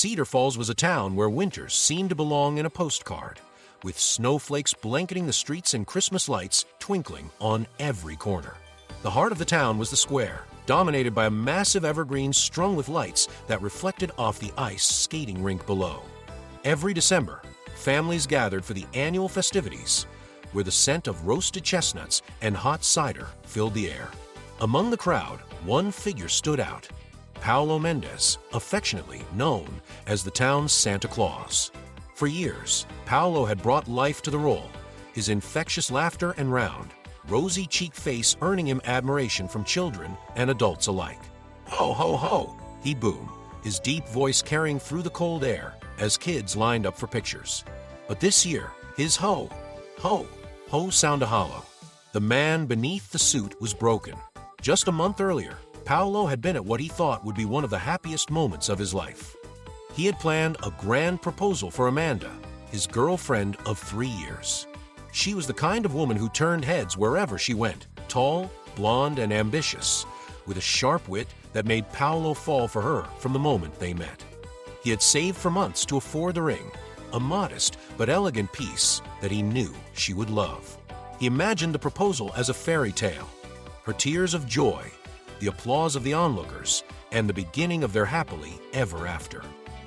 Cedar Falls was a town where winters seemed to belong in a postcard, with snowflakes blanketing the streets and Christmas lights twinkling on every corner. The heart of the town was the square, dominated by a massive evergreen strung with lights that reflected off the ice skating rink below. Every December, families gathered for the annual festivities, where the scent of roasted chestnuts and hot cider filled the air. Among the crowd, one figure stood out: Paulo Mendez, affectionately known as the town's Santa Claus. For years, Paulo had brought life to the role, his infectious laughter and round, rosy-cheeked face earning him admiration from children and adults alike. "Ho, ho, ho!" he boomed, his deep voice carrying through the cold air as kids lined up for pictures. But this year, his ho sounded hollow. The man beneath the suit was broken. Just a month earlier, Paulo had been at what he thought would be one of the happiest moments of his life. He had planned a grand proposal for Amanda, his girlfriend of 3 years. She was the kind of woman who turned heads wherever she went, tall, blonde, and ambitious, with a sharp wit that made Paulo fall for her from the moment they met. He had saved for months to afford the ring, a modest but elegant piece that he knew she would love. He imagined the proposal as a fairy tale, her tears of joy, the applause of the onlookers, and the beginning of their happily ever after.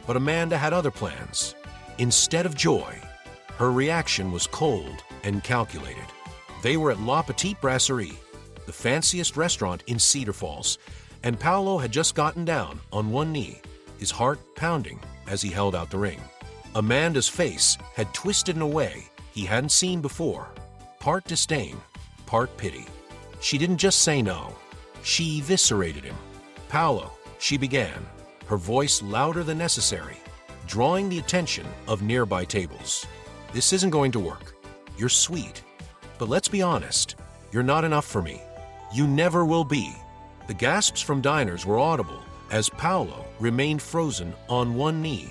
But Amanda had other plans. Instead of joy, her reaction was cold and calculated. They were at La Petite Brasserie, the fanciest restaurant in Cedar Falls, and Paulo had just gotten down on one knee, his heart pounding as he held out the ring. Amanda's face had twisted in a way he hadn't seen before, part disdain, part pity. She didn't just say no, she eviscerated him. "Paulo," she began, her voice louder than necessary, drawing the attention of nearby tables. "This isn't going to work. You're sweet, but let's be honest, you're not enough for me. You never will be." The gasps from diners were audible as Paulo remained frozen on one knee,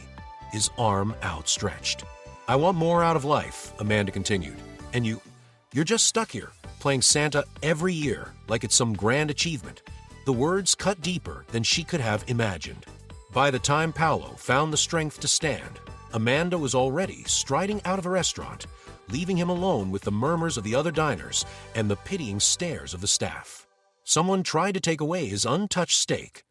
his arm outstretched. "I want more out of life," Amanda continued, "and you're just stuck here, playing Santa every year like it's some grand achievement." The words cut deeper than she could have imagined. By the time Paulo found the strength to stand, Amanda was already striding out of a restaurant, leaving him alone with the murmurs of the other diners and the pitying stares of the staff. Someone tried to take away his untouched steak,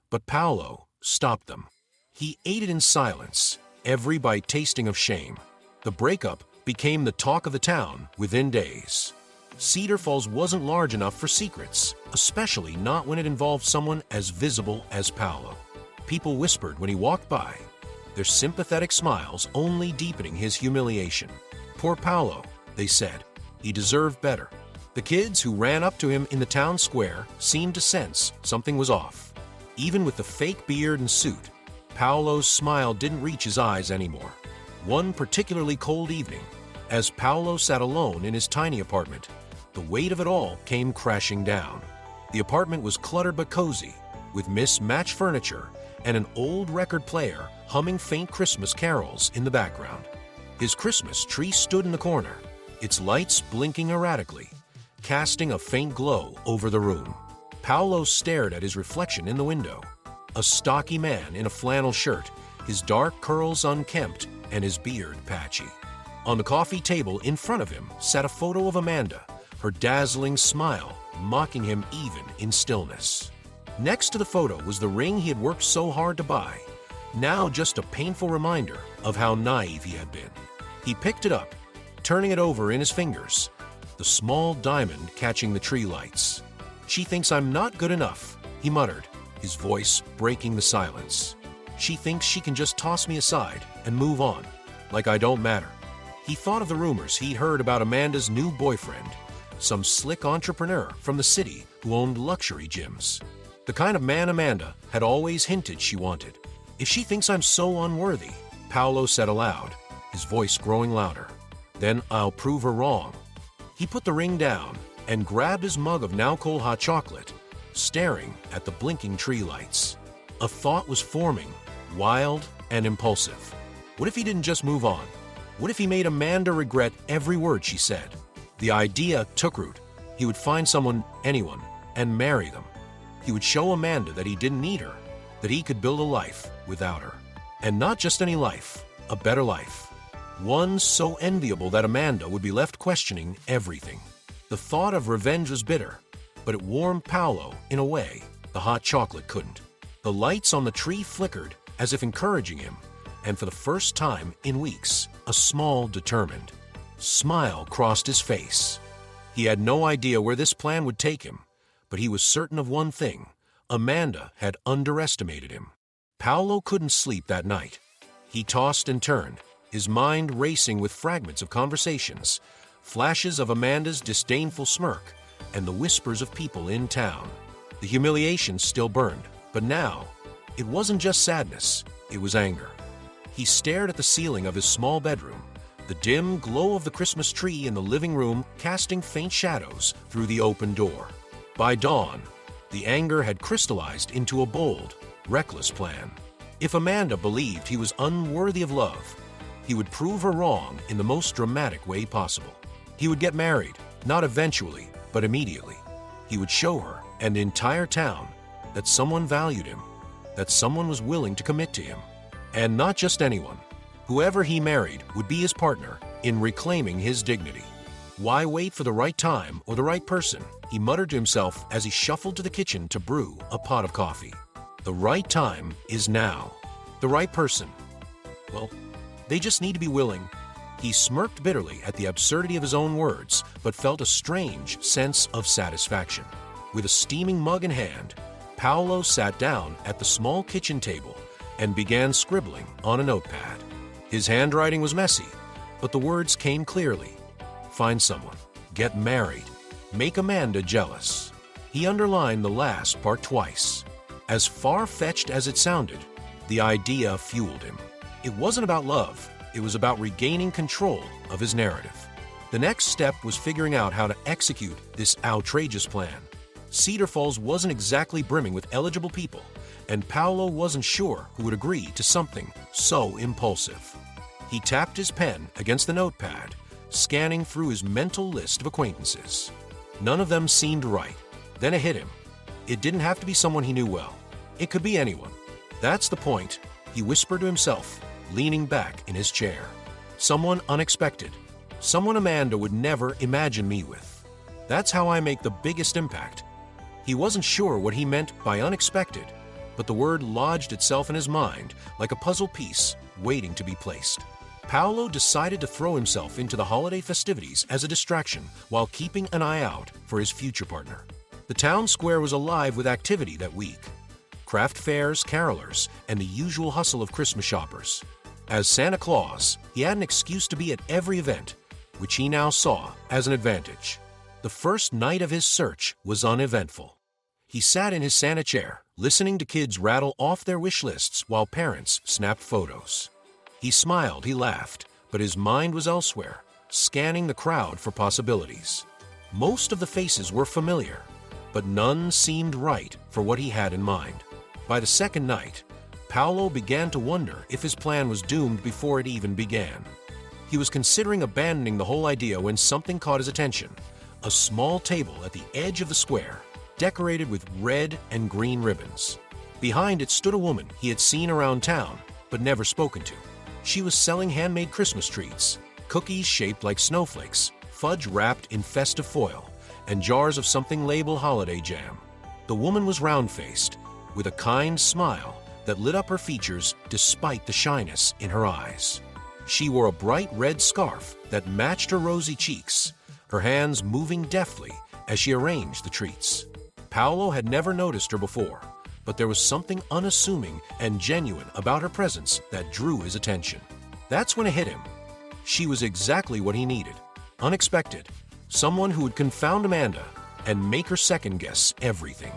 but Paulo stopped them. He ate it in silence, every bite tasting of shame. The breakup became the talk of the town within days. Cedar Falls wasn't large enough for secrets, especially not when it involved someone as visible as Paulo. People whispered when he walked by, their sympathetic smiles only deepening his humiliation. "Poor Paulo," they said. "He deserved better." The kids who ran up to him in the town square seemed to sense something was off. Even with the fake beard and suit, Paulo's smile didn't reach his eyes anymore. One particularly cold evening, as Paulo sat alone in his tiny apartment, the weight of it all came crashing down. The apartment was cluttered but cozy, with mismatched furniture and an old record player humming faint Christmas carols in the background. His Christmas tree stood in the corner, its lights blinking erratically, casting a faint glow over the room. Paulo stared at his reflection in the window, a stocky man in a flannel shirt, his dark curls unkempt and his beard patchy. On the coffee table in front of him sat a photo of Amanda, her dazzling smile mocking him even in stillness. Next to the photo was the ring he had worked so hard to buy, now just a painful reminder of how naive he had been. He picked it up, turning it over in his fingers, the small diamond catching the tree lights. "She thinks I'm not good enough," he muttered, his voice breaking the silence. "She thinks she can just toss me aside and move on, like I don't matter." He thought of the rumors he'd heard about Amanda's new boyfriend, some slick entrepreneur from the city who owned luxury gyms. The kind of man Amanda had always hinted she wanted. "If she thinks I'm so unworthy," Paulo said aloud, his voice growing louder, "then I'll prove her wrong." He put the ring down and grabbed his mug of now-cold hot chocolate, staring at the blinking tree lights. A thought was forming, wild and impulsive. What if he didn't just move on? What if he made Amanda regret every word she said? The idea took root. He would find someone, anyone, and marry them. He would show Amanda that he didn't need her, that he could build a life without her. And not just any life, a better life. One so enviable that Amanda would be left questioning everything. The thought of revenge was bitter, but it warmed Paolo in a way the hot chocolate couldn't. The lights on the tree flickered as if encouraging him, and for the first time in weeks, a small, determined smile crossed his face. He had no idea where this plan would take him, but he was certain of one thing: Amanda had underestimated him. Paolo couldn't sleep that night. He tossed and turned, his mind racing with fragments of conversations, flashes of Amanda's disdainful smirk, and the whispers of people in town. The humiliation still burned, but now, it wasn't just sadness, it was anger. He stared at the ceiling of his small bedroom, the dim glow of the Christmas tree in the living room casting faint shadows through the open door. By dawn, the anger had crystallized into a bold, reckless plan. If Amanda believed he was unworthy of love, he would prove her wrong in the most dramatic way possible. He would get married, not eventually, but immediately. He would show her and the entire town that someone valued him, that someone was willing to commit to him. And not just anyone. Whoever he married would be his partner in reclaiming his dignity. Why wait for the right time or the right person? He muttered to himself as he shuffled to the kitchen to brew a pot of coffee. The right time is now. The right person, well, they just need to be willing. He smirked bitterly at the absurdity of his own words, but felt a strange sense of satisfaction. With a steaming mug in hand, Paolo sat down at the small kitchen table and began scribbling on a notepad. His handwriting was messy, but the words came clearly. Find someone, get married, make Amanda jealous. He underlined the last part twice. As far-fetched as it sounded, the idea fueled him. It wasn't about love, it was about regaining control of his narrative. The next step was figuring out how to execute this outrageous plan. Cedar Falls wasn't exactly brimming with eligible people, and Paolo wasn't sure who would agree to something so impulsive. He tapped his pen against the notepad, scanning through his mental list of acquaintances. None of them seemed right. Then it hit him. It didn't have to be someone he knew well. It could be anyone. That's the point, he whispered to himself, leaning back in his chair. Someone unexpected. Someone Amanda would never imagine me with. That's how I make the biggest impact. He wasn't sure what he meant by unexpected, but the word lodged itself in his mind like a puzzle piece waiting to be placed. Paolo decided to throw himself into the holiday festivities as a distraction while keeping an eye out for his future partner. The town square was alive with activity that week. Craft fairs, carolers, and the usual hustle of Christmas shoppers. As Santa Claus, he had an excuse to be at every event, which he now saw as an advantage. The first night of his search was uneventful. He sat in his Santa chair, listening to kids rattle off their wish lists while parents snapped photos. He smiled, he laughed, but his mind was elsewhere, scanning the crowd for possibilities. Most of the faces were familiar, but none seemed right for what he had in mind. By the second night, Paolo began to wonder if his plan was doomed before it even began. He was considering abandoning the whole idea when something caught his attention. A small table at the edge of the square, decorated with red and green ribbons. Behind it stood a woman he had seen around town, but never spoken to. She was selling handmade Christmas treats, cookies shaped like snowflakes, fudge wrapped in festive foil, and jars of something labeled holiday jam. The woman was round-faced, with a kind smile that lit up her features despite the shyness in her eyes. She wore a bright red scarf that matched her rosy cheeks, her hands moving deftly as she arranged the treats. Paolo had never noticed her before, but there was something unassuming and genuine about her presence that drew his attention. That's when it hit him. She was exactly what he needed. Unexpected. Someone who would confound Amanda and make her second-guess everything.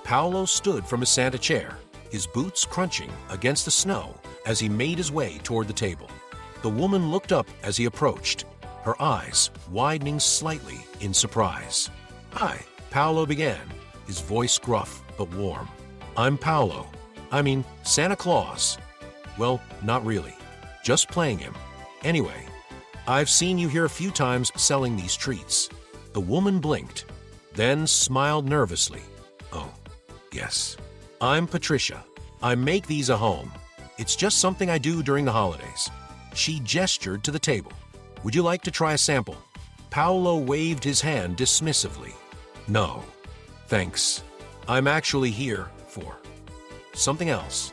Paolo stood from his Santa chair, his boots crunching against the snow as he made his way toward the table. The woman looked up as he approached, her eyes widening slightly in surprise. "Hi," Paolo began, his voice gruff but warm. "I'm Paolo. Santa Claus." "Well, not really. Just playing him. Anyway, I've seen you here a few times selling these treats." The woman blinked, then smiled nervously. "Oh, yes. I'm Patricia. I make these at home." It's just something I do during the holidays. She gestured to the table. Would you like to try a sample? Paolo waved his hand dismissively. No, thanks. I'm actually here for something else.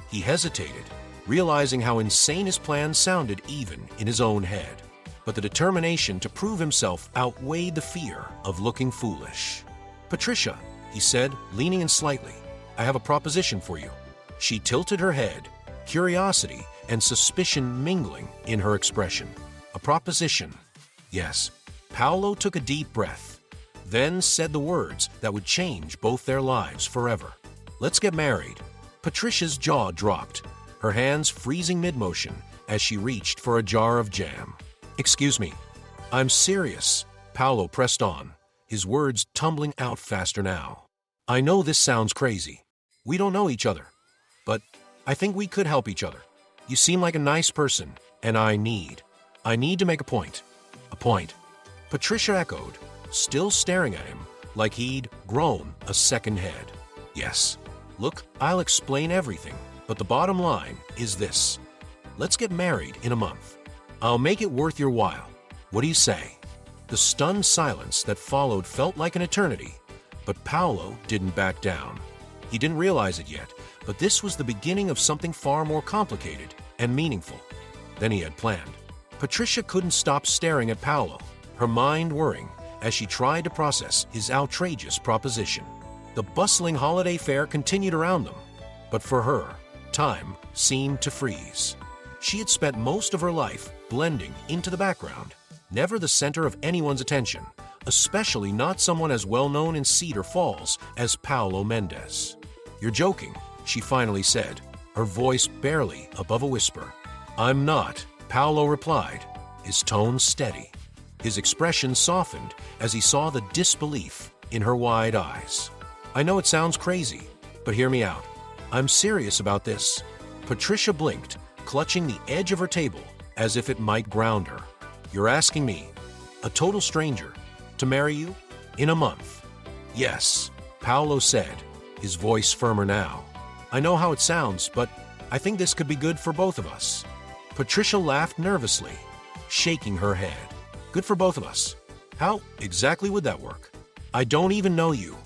He hesitated, realizing how insane his plan sounded even in his own head. But the determination to prove himself outweighed the fear of looking foolish. Patricia, he said, leaning in slightly, I have a proposition for you. She tilted her head, curiosity and suspicion mingling in her expression. A proposition. Yes. Paolo took a deep breath, then said the words that would change both their lives forever. Let's get married. Patricia's jaw dropped, her hands freezing mid-motion as she reached for a jar of jam. Excuse me. I'm serious. Paolo pressed on, his words tumbling out faster now. I know this sounds crazy. We don't know each other, but I think we could help each other. You seem like a nice person, and I need to make a point. A point. Patricia echoed, still staring at him like he'd grown a second head. Yes. Look, I'll explain everything, but the bottom line is this. Let's get married in a month. I'll make it worth your while. What do you say? The stunned silence that followed felt like an eternity, but Paolo didn't back down. He didn't realize it yet, but this was the beginning of something far more complicated and meaningful than he had planned. Patricia couldn't stop staring at Paolo, her mind whirring as she tried to process his outrageous proposition. The bustling holiday fair continued around them, but for her, time seemed to freeze. She had spent most of her life blending into the background, never the center of anyone's attention, especially not someone as well-known in Cedar Falls as Paolo Mendez. You're joking, she finally said, her voice barely above a whisper. I'm not, Paolo replied, his tone steady. His expression softened as he saw the disbelief in her wide eyes. I know it sounds crazy, but hear me out. I'm serious about this. Patricia blinked, clutching the edge of her table as if it might ground her. You're asking me, a total stranger, to marry you? In a month? Yes, Paolo said, his voice firmer now. I know how it sounds, but I think this could be good for both of us. Patricia laughed nervously, shaking her head. Good for both of us. How exactly would that work? I don't even know you,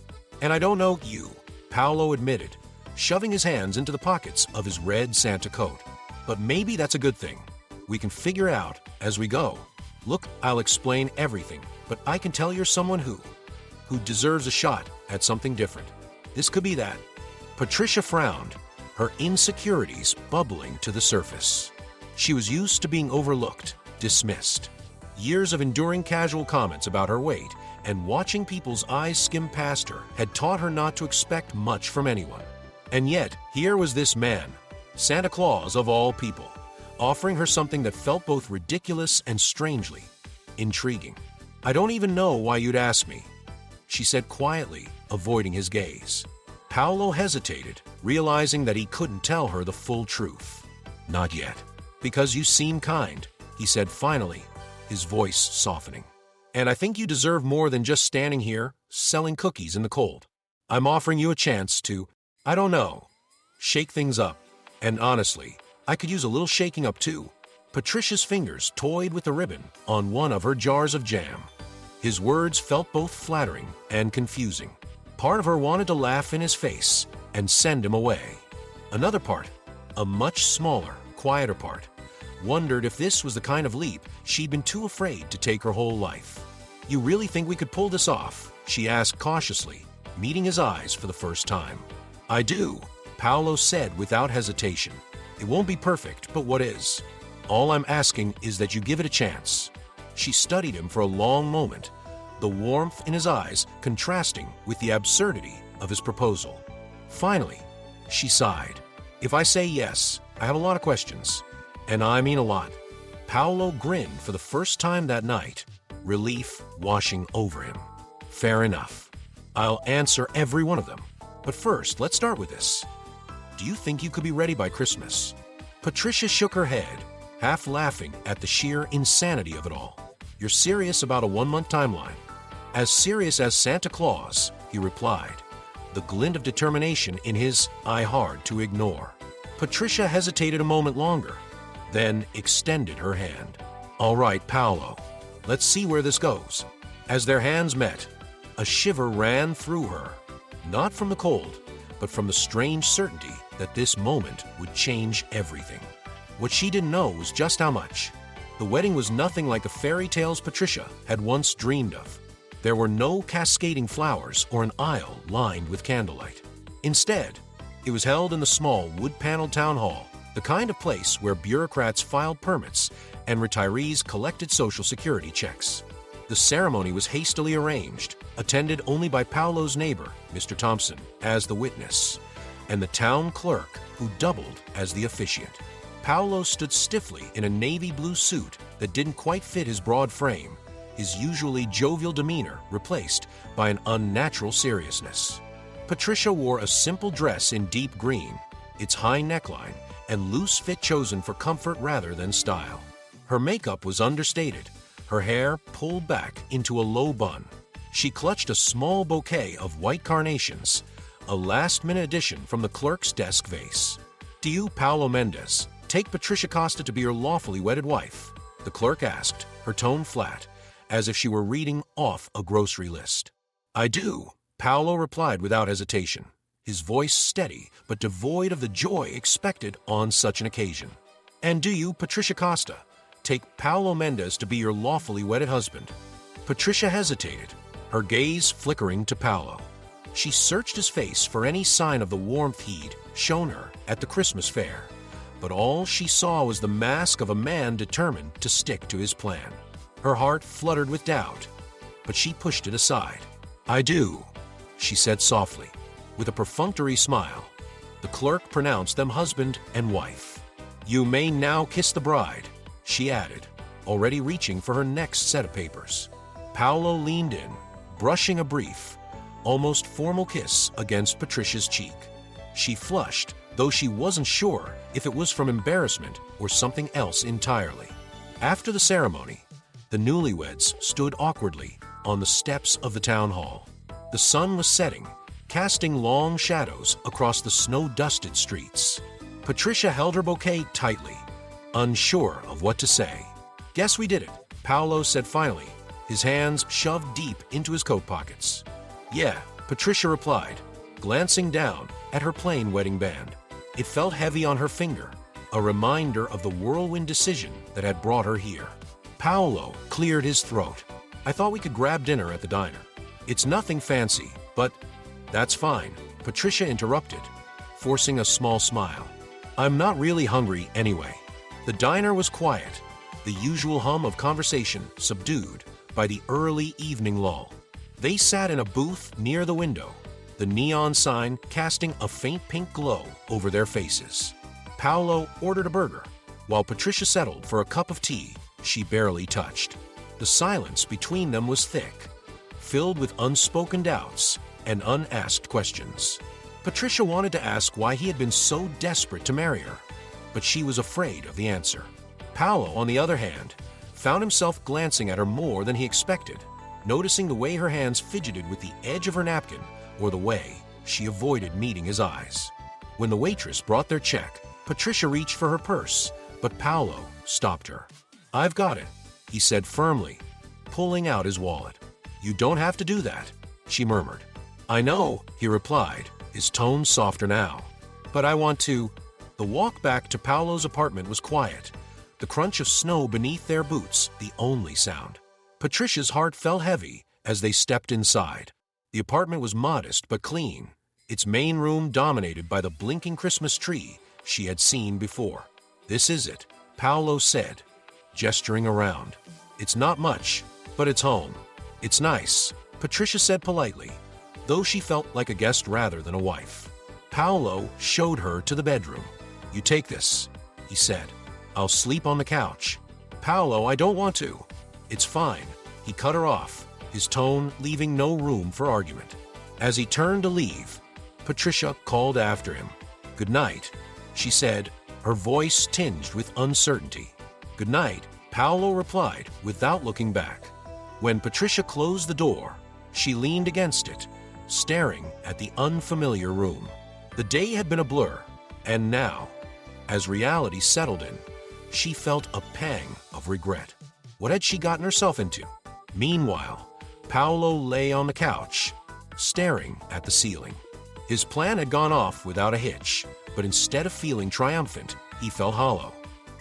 and I don't know you, Paolo admitted, shoving his hands into the pockets of his red Santa coat. But maybe that's a good thing. We can figure it out as we go. Look, I'll explain everything, but I can tell you're someone who deserves a shot at something different. This could be that. Patricia frowned, her insecurities bubbling to the surface. She was used to being overlooked, dismissed. Years of enduring casual comments about her weight and watching people's eyes skim past her had taught her not to expect much from anyone. And yet, here was this man, Santa Claus of all people, offering her something that felt both ridiculous and strangely intriguing. I don't even know why you'd ask me, she said quietly, avoiding his gaze. Paolo hesitated, realizing that he couldn't tell her the full truth. Not yet. Because you seem kind, he said finally, his voice softening. And I think you deserve more than just standing here, selling cookies in the cold. I'm offering you a chance to, I don't know, shake things up. And honestly, I could use a little shaking up too. Patricia's fingers toyed with the ribbon on one of her jars of jam. His words felt both flattering and confusing. Part of her wanted to laugh in his face and send him away. Another part, a much smaller, quieter part, wondered if this was the kind of leap she'd been too afraid to take her whole life. You really think we could pull this off? She asked cautiously, meeting his eyes for the first time. I do, Paolo said without hesitation. It won't be perfect, but what is? All I'm asking is that you give it a chance. She studied him for a long moment, the warmth in his eyes contrasting with the absurdity of his proposal. Finally, she sighed. If I say yes, I have a lot of questions. And I mean a lot. Paolo grinned for the first time that night, relief washing over him. Fair enough. I'll answer every one of them. But first, let's start with this. Do you think you could be ready by Christmas? Patricia shook her head, half laughing at the sheer insanity of it all. You're serious about a 1-month timeline? As serious as Santa Claus, he replied, the glint of determination in his eye hard to ignore. Patricia hesitated a moment longer, then extended her hand. "All right, Paolo, let's see where this goes." As their hands met, a shiver ran through her, not from the cold, but from the strange certainty that this moment would change everything. What she didn't know was just how much. The wedding was nothing like the fairy tales Patricia had once dreamed of. There were no cascading flowers or an aisle lined with candlelight. Instead, it was held in the small wood-paneled town hall, the kind of place where bureaucrats filed permits and retirees collected Social Security checks. The ceremony was hastily arranged, attended only by Paolo's neighbor, Mr. Thompson, as the witness, and the town clerk, who doubled as the officiant. Paolo stood stiffly in a navy blue suit that didn't quite fit his broad frame, his usually jovial demeanor replaced by an unnatural seriousness. Patricia wore a simple dress in deep green, its high neckline and loose fit chosen for comfort rather than style. Her makeup was understated, her hair pulled back into a low bun. She clutched a small bouquet of white carnations, a last-minute addition from the clerk's desk vase. "Do you, Paolo Mendez, take Patricia Costa to be your lawfully wedded wife?" the clerk asked, her tone flat, as if she were reading off a grocery list. "I do," Paolo replied without hesitation, his voice steady but devoid of the joy expected on such an occasion. "And do you, Patricia Costa, take Paolo Mendez to be your lawfully wedded husband?" Patricia hesitated, her gaze flickering to Paolo. She searched his face for any sign of the warmth he'd shown her at the Christmas fair, but all she saw was the mask of a man determined to stick to his plan. Her heart fluttered with doubt, but she pushed it aside. "I do," she said softly, with a perfunctory smile. The clerk pronounced them husband and wife. "You may now kiss the bride," she added, already reaching for her next set of papers. Paolo leaned in, brushing a brief, almost formal kiss against Patricia's cheek. She flushed, though she wasn't sure if it was from embarrassment or something else entirely. After the ceremony, the newlyweds stood awkwardly on the steps of the town hall. The sun was setting, casting long shadows across the snow-dusted streets. Patricia held her bouquet tightly, unsure of what to say. "Guess we did it," Paolo said finally, his hands shoved deep into his coat pockets. "Yeah," Patricia replied, glancing down at her plain wedding band. It felt heavy on her finger, a reminder of the whirlwind decision that had brought her here. Paolo cleared his throat. "I thought we could grab dinner at the diner. It's nothing fancy, but—" "That's fine," Patricia interrupted, forcing a small smile. "I'm not really hungry anyway." The diner was quiet, the usual hum of conversation subdued by the early evening lull. They sat in a booth near the window, the neon sign casting a faint pink glow over their faces. Paolo ordered a burger, while Patricia settled for a cup of tea she barely touched. The silence between them was thick, filled with unspoken doubts and unasked questions. Patricia wanted to ask why he had been so desperate to marry her, but she was afraid of the answer. Paolo, on the other hand, found himself glancing at her more than he expected, noticing the way her hands fidgeted with the edge of her napkin or the way she avoided meeting his eyes. When the waitress brought their check, Patricia reached for her purse, but Paolo stopped her. "I've got it," he said firmly, pulling out his wallet. "You don't have to do that," she murmured. "I know," he replied, his tone softer now. "But I want to—" The walk back to Paolo's apartment was quiet, the crunch of snow beneath their boots the only sound. Patricia's heart fell heavy as they stepped inside. The apartment was modest but clean, its main room dominated by the blinking Christmas tree she had seen before. "This is it," Paolo said, gesturing around. "It's not much, but it's home. It's nice," Patricia said politely, though she felt like a guest rather than a wife. Paolo showed her to the bedroom. "You take this," he said. "I'll sleep on the couch." "Paolo, I don't want to." "It's fine," he cut her off, his tone leaving no room for argument. As he turned to leave, Patricia called after him. "Good night," she said, her voice tinged with uncertainty. "Good night," Paolo replied without looking back. When Patricia closed the door, she leaned against it, staring at the unfamiliar room. The day had been a blur, and now, As reality settled in, she felt a pang of regret. What had she gotten herself into? Meanwhile, Paolo lay on the couch, staring at the ceiling. His plan had gone off without a hitch, but instead of feeling triumphant, he felt hollow.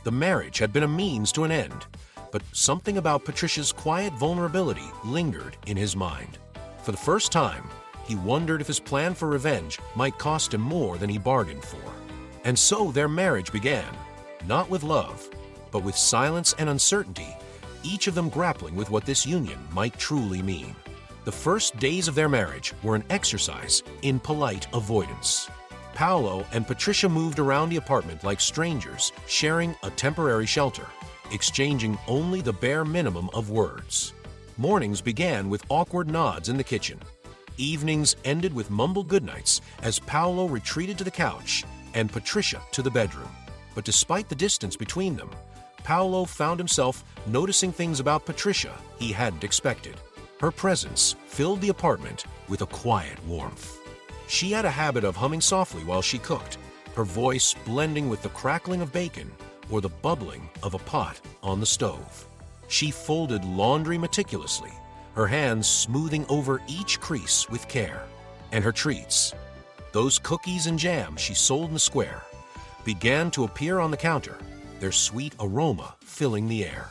The marriage had been a means to an end, but something about Patricia's quiet vulnerability lingered in his mind. For the first time, he wondered if his plan for revenge might cost him more than he bargained for. And so their marriage began, not with love, but with silence and uncertainty, each of them grappling with what this union might truly mean. The first days of their marriage were an exercise in polite avoidance. Paolo and Patricia moved around the apartment like strangers, sharing a temporary shelter, exchanging only the bare minimum of words. Mornings began with awkward nods in the kitchen. Evenings ended with mumbled goodnights as Paolo retreated to the couch and Patricia to the bedroom. But despite the distance between them, Paolo found himself noticing things about Patricia he hadn't expected. Her presence filled the apartment with a quiet warmth. She had a habit of humming softly while she cooked, her voice blending with the crackling of bacon or the bubbling of a pot on the stove. She folded laundry meticulously, her hands smoothing over each crease with care. And her treats, those cookies and jam she sold in the square, began to appear on the counter, their sweet aroma filling the air.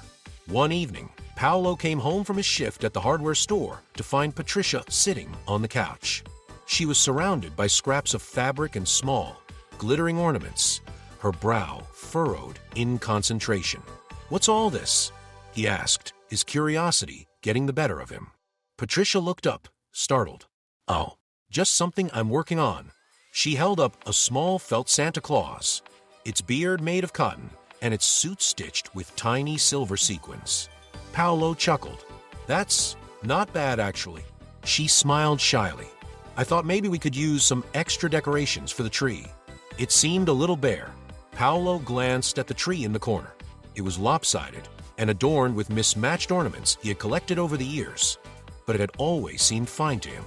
One evening, Paolo came home from his shift at the hardware store to find Patricia sitting on the couch. She was surrounded by scraps of fabric and small, glittering ornaments, her brow furrowed in concentration. "What's all this?" he asked, his curiosity getting the better of him. Patricia looked up, startled. "Oh, just something I'm working on." She held up a small felt Santa Claus, its beard made of cotton and its suit stitched with tiny silver sequins. Paolo chuckled. "That's not bad, actually." She smiled shyly. "I thought maybe we could use some extra decorations for the tree." It seemed a little bare. Paolo glanced at the tree in the corner. It was lopsided and adorned with mismatched ornaments he had collected over the years, but it had always seemed fine to him.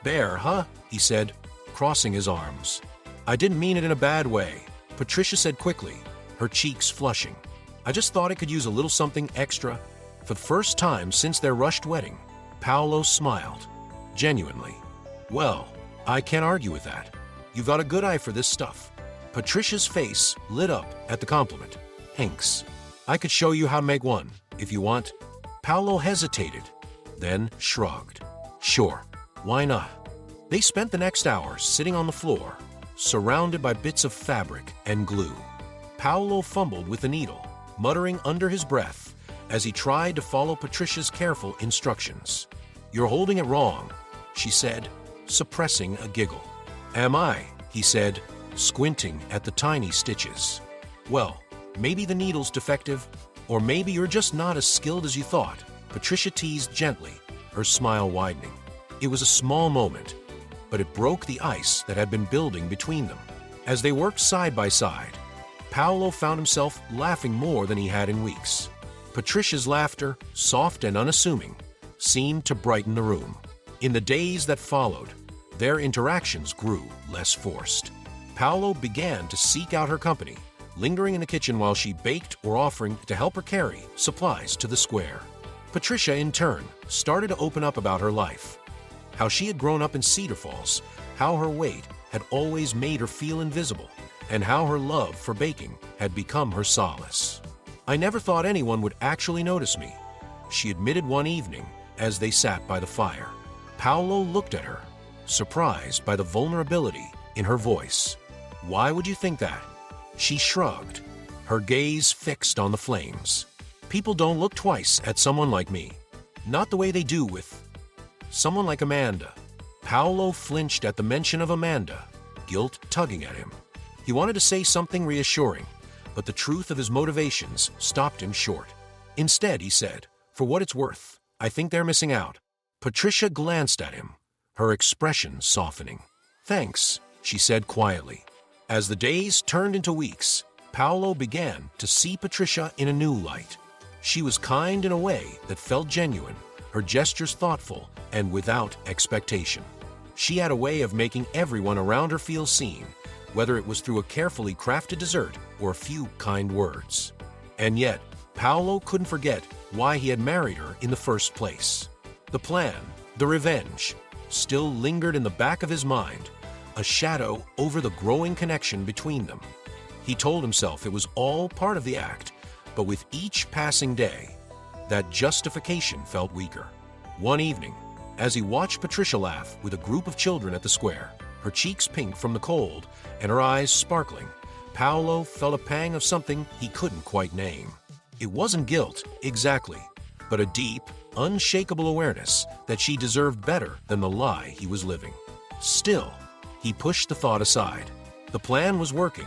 "Bare, huh?" he said, crossing his arms. "I didn't mean it in a bad way," Patricia said quickly, her cheeks flushing. "I just thought it could use a little something extra." For the first time since their rushed wedding, Paolo smiled, genuinely. "Well, I can't argue with that. You've got a good eye for this stuff." Patricia's face lit up at the compliment. "Thanks. I could show you how to make one, if you want." Paolo hesitated, then shrugged. "Sure, why not?" They spent the next hour sitting on the floor, surrounded by bits of fabric and glue. Paolo fumbled with the needle, muttering under his breath as he tried to follow Patricia's careful instructions. "You're holding it wrong," she said, suppressing a giggle. "Am I?" he said, squinting at the tiny stitches. "Well, maybe the needle's defective, or maybe you're just not as skilled as you thought," Patricia teased gently, her smile widening. It was a small moment, but it broke the ice that had been building between them. As they worked side by side, Paolo found himself laughing more than he had in weeks. Patricia's laughter, soft and unassuming, seemed to brighten the room. In the days that followed, their interactions grew less forced. Paolo began to seek out her company, lingering in the kitchen while she baked or offering to help her carry supplies to the square. Patricia, in turn, started to open up about her life. How she had grown up in Cedar Falls, how her weight had always made her feel invisible, and how her love for baking had become her solace. "I never thought anyone would actually notice me," she admitted one evening as they sat by the fire. Paolo looked at her, surprised by the vulnerability in her voice. "Why would you think that?" She shrugged, her gaze fixed on the flames. "People don't look twice at someone like me. Not the way they do with someone like Amanda." Paolo flinched at the mention of Amanda, guilt tugging at him. He wanted to say something reassuring, but the truth of his motivations stopped him short. Instead, he said, "For what it's worth, I think they're missing out." Patricia glanced at him, her expression softening. "Thanks," she said quietly. As the days turned into weeks, Paolo began to see Patricia in a new light. She was kind in a way that felt genuine, her gestures thoughtful and without expectation. She had a way of making everyone around her feel seen, whether it was through a carefully crafted dessert or a few kind words. And yet, Paolo couldn't forget why he had married her in the first place. The plan, the revenge, still lingered in the back of his mind, a shadow over the growing connection between them. He told himself it was all part of the act, but with each passing day, that justification felt weaker. One evening, as he watched Patricia laugh with a group of children at the square, her cheeks pink from the cold and her eyes sparkling, Paolo felt a pang of something he couldn't quite name. It wasn't guilt, exactly, but a deep, unshakable awareness that she deserved better than the lie he was living. Still, he pushed the thought aside. The plan was working,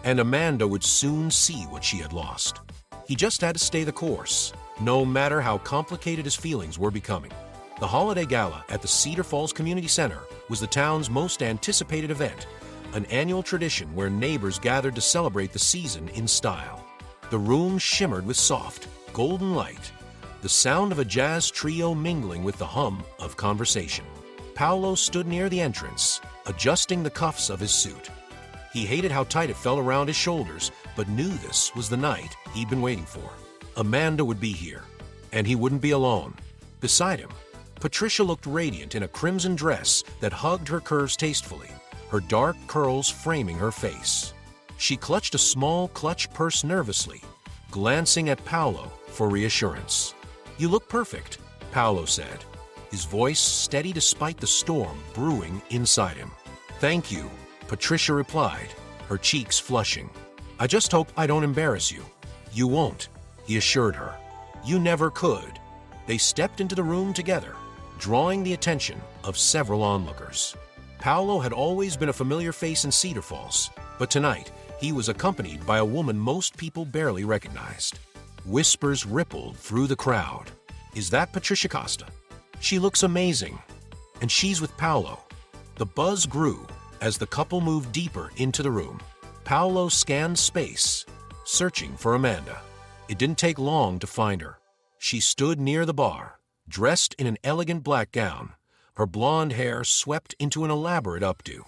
and Amanda would soon see what she had lost. He just had to stay the course, no matter how complicated his feelings were becoming. The holiday gala at the Cedar Falls Community Center was the town's most anticipated event, an annual tradition where neighbors gathered to celebrate the season in style. The room shimmered with soft, golden light, the sound of a jazz trio mingling with the hum of conversation. Paolo stood near the entrance, adjusting the cuffs of his suit. He hated how tight it fell around his shoulders, but knew this was the night he'd been waiting for. Amanda would be here, and he wouldn't be alone. Beside him, Patricia looked radiant in a crimson dress that hugged her curves tastefully, her dark curls framing her face. She clutched a small clutch purse nervously, glancing at Paolo for reassurance. "You look perfect," Paolo said, his voice steady despite the storm brewing inside him. "Thank you," Patricia replied, her cheeks flushing. "I just hope I don't embarrass you." "You won't," he assured her. "You never could." They stepped into the room together, drawing the attention of several onlookers. Paolo had always been a familiar face in Cedar Falls, but tonight he was accompanied by a woman most people barely recognized. Whispers rippled through the crowd. "Is that Patricia Costa? She looks amazing. And she's with Paolo." The buzz grew as the couple moved deeper into the room. Paolo scanned space, searching for Amanda. It didn't take long to find her. She stood near the bar, dressed in an elegant black gown, her blonde hair swept into an elaborate updo.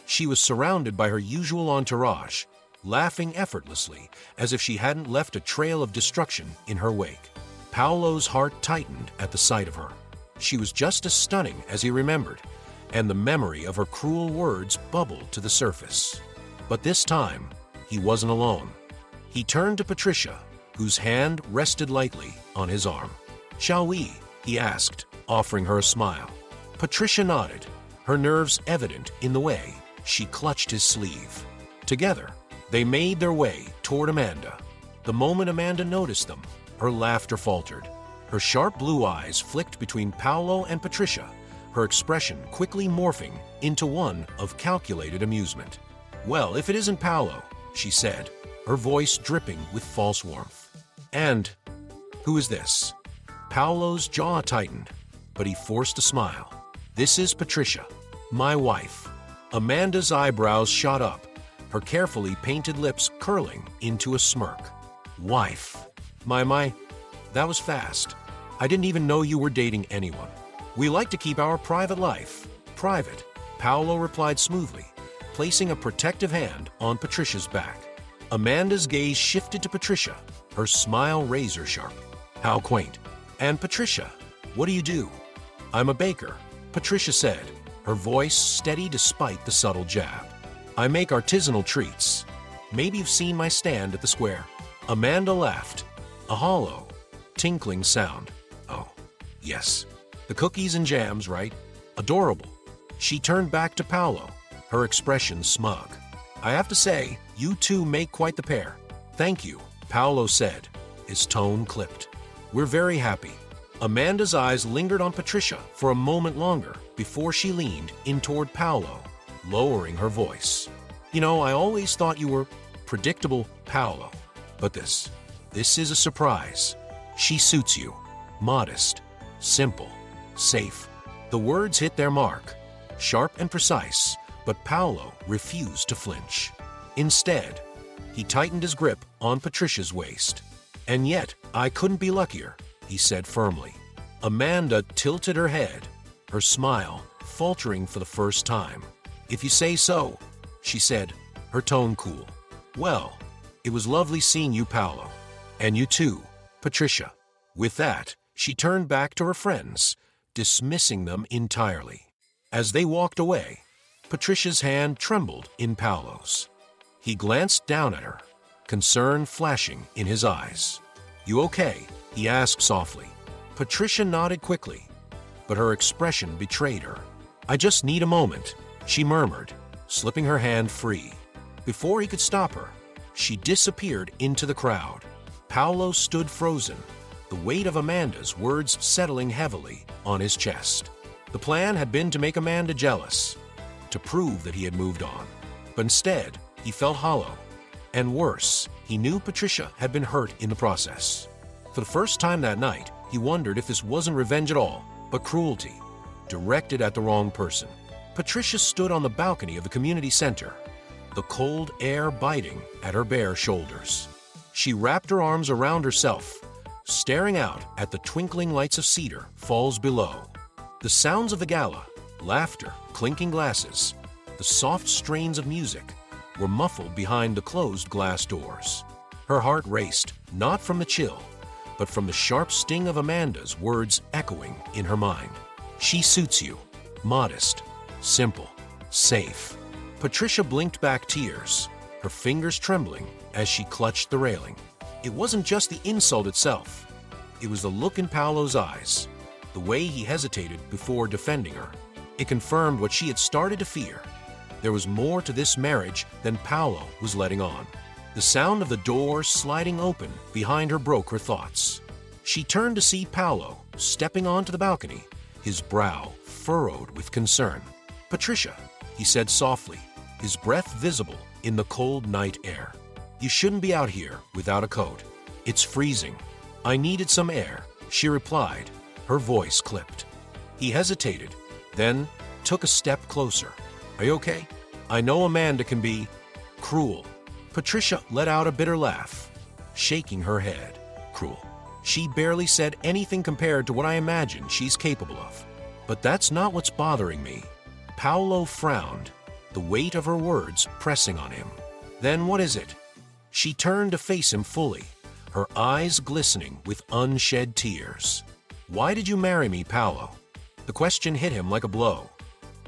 She was surrounded by her usual entourage, laughing effortlessly as if she hadn't left a trail of destruction in her wake. Paolo's heart tightened at the sight of her. She was just as stunning as he remembered, and the memory of her cruel words bubbled to the surface. But this time, he wasn't alone. He turned to Patricia, whose hand rested lightly on his arm. "Shall we?" he asked, offering her a smile. Patricia nodded, her nerves evident in the way she clutched his sleeve. Together, they made their way toward Amanda. The moment Amanda noticed them, her laughter faltered. Her sharp blue eyes flicked between Paolo and Patricia, her expression quickly morphing into one of calculated amusement. "Well, if it isn't Paolo," she said, her voice dripping with false warmth. "And who is this?" Paolo's jaw tightened, but he forced a smile. "This is Patricia, my wife." Amanda's eyebrows shot up, her carefully painted lips curling into a smirk. "Wife? My, that was fast. I didn't even know you were dating anyone. We like to keep our private life private," Paolo replied smoothly, placing a protective hand on Patricia's back. Amanda's gaze shifted to Patricia, her smile razor sharp. "How quaint. And Patricia, what do you do?" "I'm a baker," Patricia said, her voice steady despite the subtle jab. "I make artisanal treats. Maybe you've seen my stand at the square." Amanda laughed, a hollow, tinkling sound. "Oh, yes. The cookies and jams, right? Adorable." She turned back to Paolo, her expression smug. "I have to say, you two make quite the pair." "Thank you," Paolo said, his tone clipped. "We're very happy." Amanda's eyes lingered on Patricia for a moment longer before she leaned in toward Paolo, lowering her voice. "You know, I always thought you were predictable, Paolo. But this is a surprise. She suits you. Modest, simple, safe." The words hit their mark, sharp and precise, but Paolo refused to flinch. Instead, he tightened his grip on Patricia's waist. "And yet, I couldn't be luckier," he said firmly. Amanda tilted her head, her smile faltering for the first time. "If you say so," she said, her tone cool. "Well, it was lovely seeing you, Paolo. And you too, Patricia." With that, she turned back to her friends, dismissing them entirely. As they walked away, Patricia's hand trembled in Paolo's. He glanced down at her, concern flashing in his eyes. "You okay?" he asked softly. Patricia nodded quickly, but her expression betrayed her. "I just need a moment," she murmured, slipping her hand free. Before he could stop her, she disappeared into the crowd. Paolo stood frozen, the weight of Amanda's words settling heavily on his chest. The plan had been to make Amanda jealous, to prove that he had moved on. But instead, he felt hollow. And worse, he knew Patricia had been hurt in the process. For the first time that night, he wondered if this wasn't revenge at all, but cruelty, directed at the wrong person. Patricia stood on the balcony of the community center, the cold air biting at her bare shoulders. She wrapped her arms around herself, staring out at the twinkling lights of Cedar Falls below. The sounds of the gala, laughter, clinking glasses, the soft strains of music, were muffled behind the closed glass doors. Her heart raced, not from the chill, but from the sharp sting of Amanda's words echoing in her mind. "She suits you. Modest, simple, safe." Patricia blinked back tears, her fingers trembling as she clutched the railing. It wasn't just the insult itself. It was the look in Paolo's eyes, the way he hesitated before defending her. It confirmed what she had started to fear. There was more to this marriage than Paolo was letting on. The sound of the door sliding open behind her broke her thoughts. She turned to see Paolo stepping onto the balcony, his brow furrowed with concern. "Patricia," he said softly, his breath visible in the cold night air. "You shouldn't be out here without a coat. It's freezing." "I needed some air," she replied, her voice clipped. He hesitated, then took a step closer. "Are you okay? I know Amanda can be cruel." Patricia let out a bitter laugh, shaking her head. "Cruel. She barely said anything compared to what I imagine she's capable of. But that's not what's bothering me." Paolo frowned, the weight of her words pressing on him. "Then what is it?" She turned to face him fully, her eyes glistening with unshed tears. "Why did you marry me, Paolo?" The question hit him like a blow,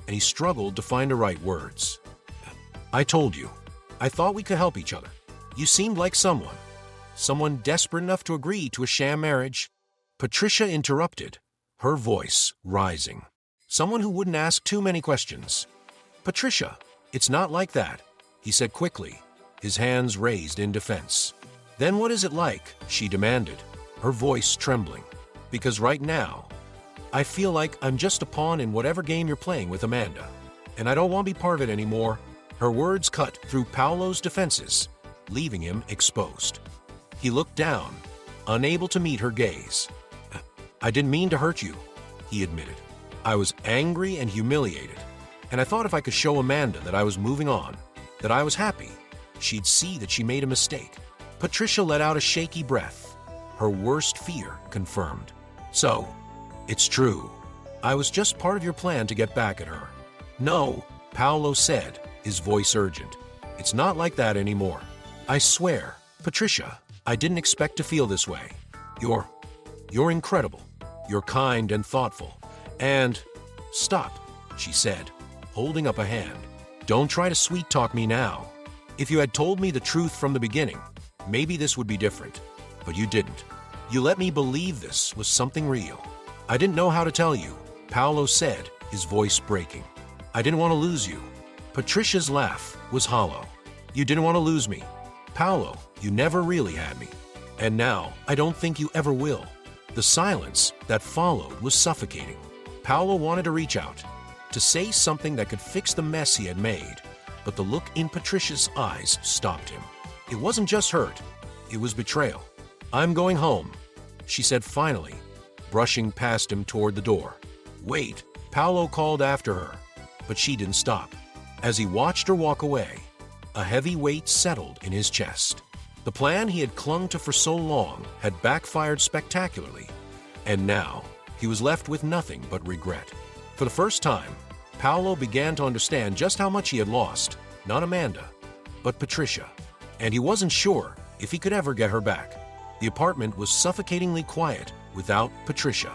and he struggled to find the right words. "I told you. I thought we could help each other. You seemed like someone desperate enough to agree to a sham marriage." Patricia interrupted, her voice rising. "Someone who wouldn't ask too many questions." "Patricia, it's not like that," he said quickly, his hands raised in defense. "Then what is it like?" she demanded, her voice trembling. "Because right now, I feel like I'm just a pawn in whatever game you're playing with Amanda, and I don't want to be part of it anymore." Her words cut through Paolo's defenses, leaving him exposed. He looked down, unable to meet her gaze. "I didn't mean to hurt you," he admitted. "I was angry and humiliated, and I thought if I could show Amanda that I was moving on, that I was happy, she'd see that she made a mistake." Patricia let out a shaky breath, her worst fear confirmed. "So, it's true. I was just part of your plan to get back at her." "No," Paolo said, his voice urgent. "It's not like that anymore. I swear, Patricia, I didn't expect to feel this way. You're incredible. You're kind and thoughtful. And—" "Stop," she said, holding up a hand. "Don't try to sweet-talk me now. If you had told me the truth from the beginning, maybe this would be different. But you didn't. You let me believe this was something real." "I didn't know how to tell you," Paolo said, his voice breaking. "I didn't want to lose you." Patricia's laugh was hollow. "You didn't want to lose me. Paolo, you never really had me. And now, I don't think you ever will." The silence that followed was suffocating. Paolo wanted to reach out, to say something that could fix the mess he had made, but the look in Patricia's eyes stopped him. It wasn't just hurt, it was betrayal. "I'm going home," she said finally, brushing past him toward the door. "Wait," Paolo called after her, but she didn't stop. As he watched her walk away, a heavy weight settled in his chest. The plan he had clung to for so long had backfired spectacularly, and now he was left with nothing but regret. For the first time, Paolo began to understand just how much he had lost, not Amanda, but Patricia. And he wasn't sure if he could ever get her back. The apartment was suffocatingly quiet without Patricia.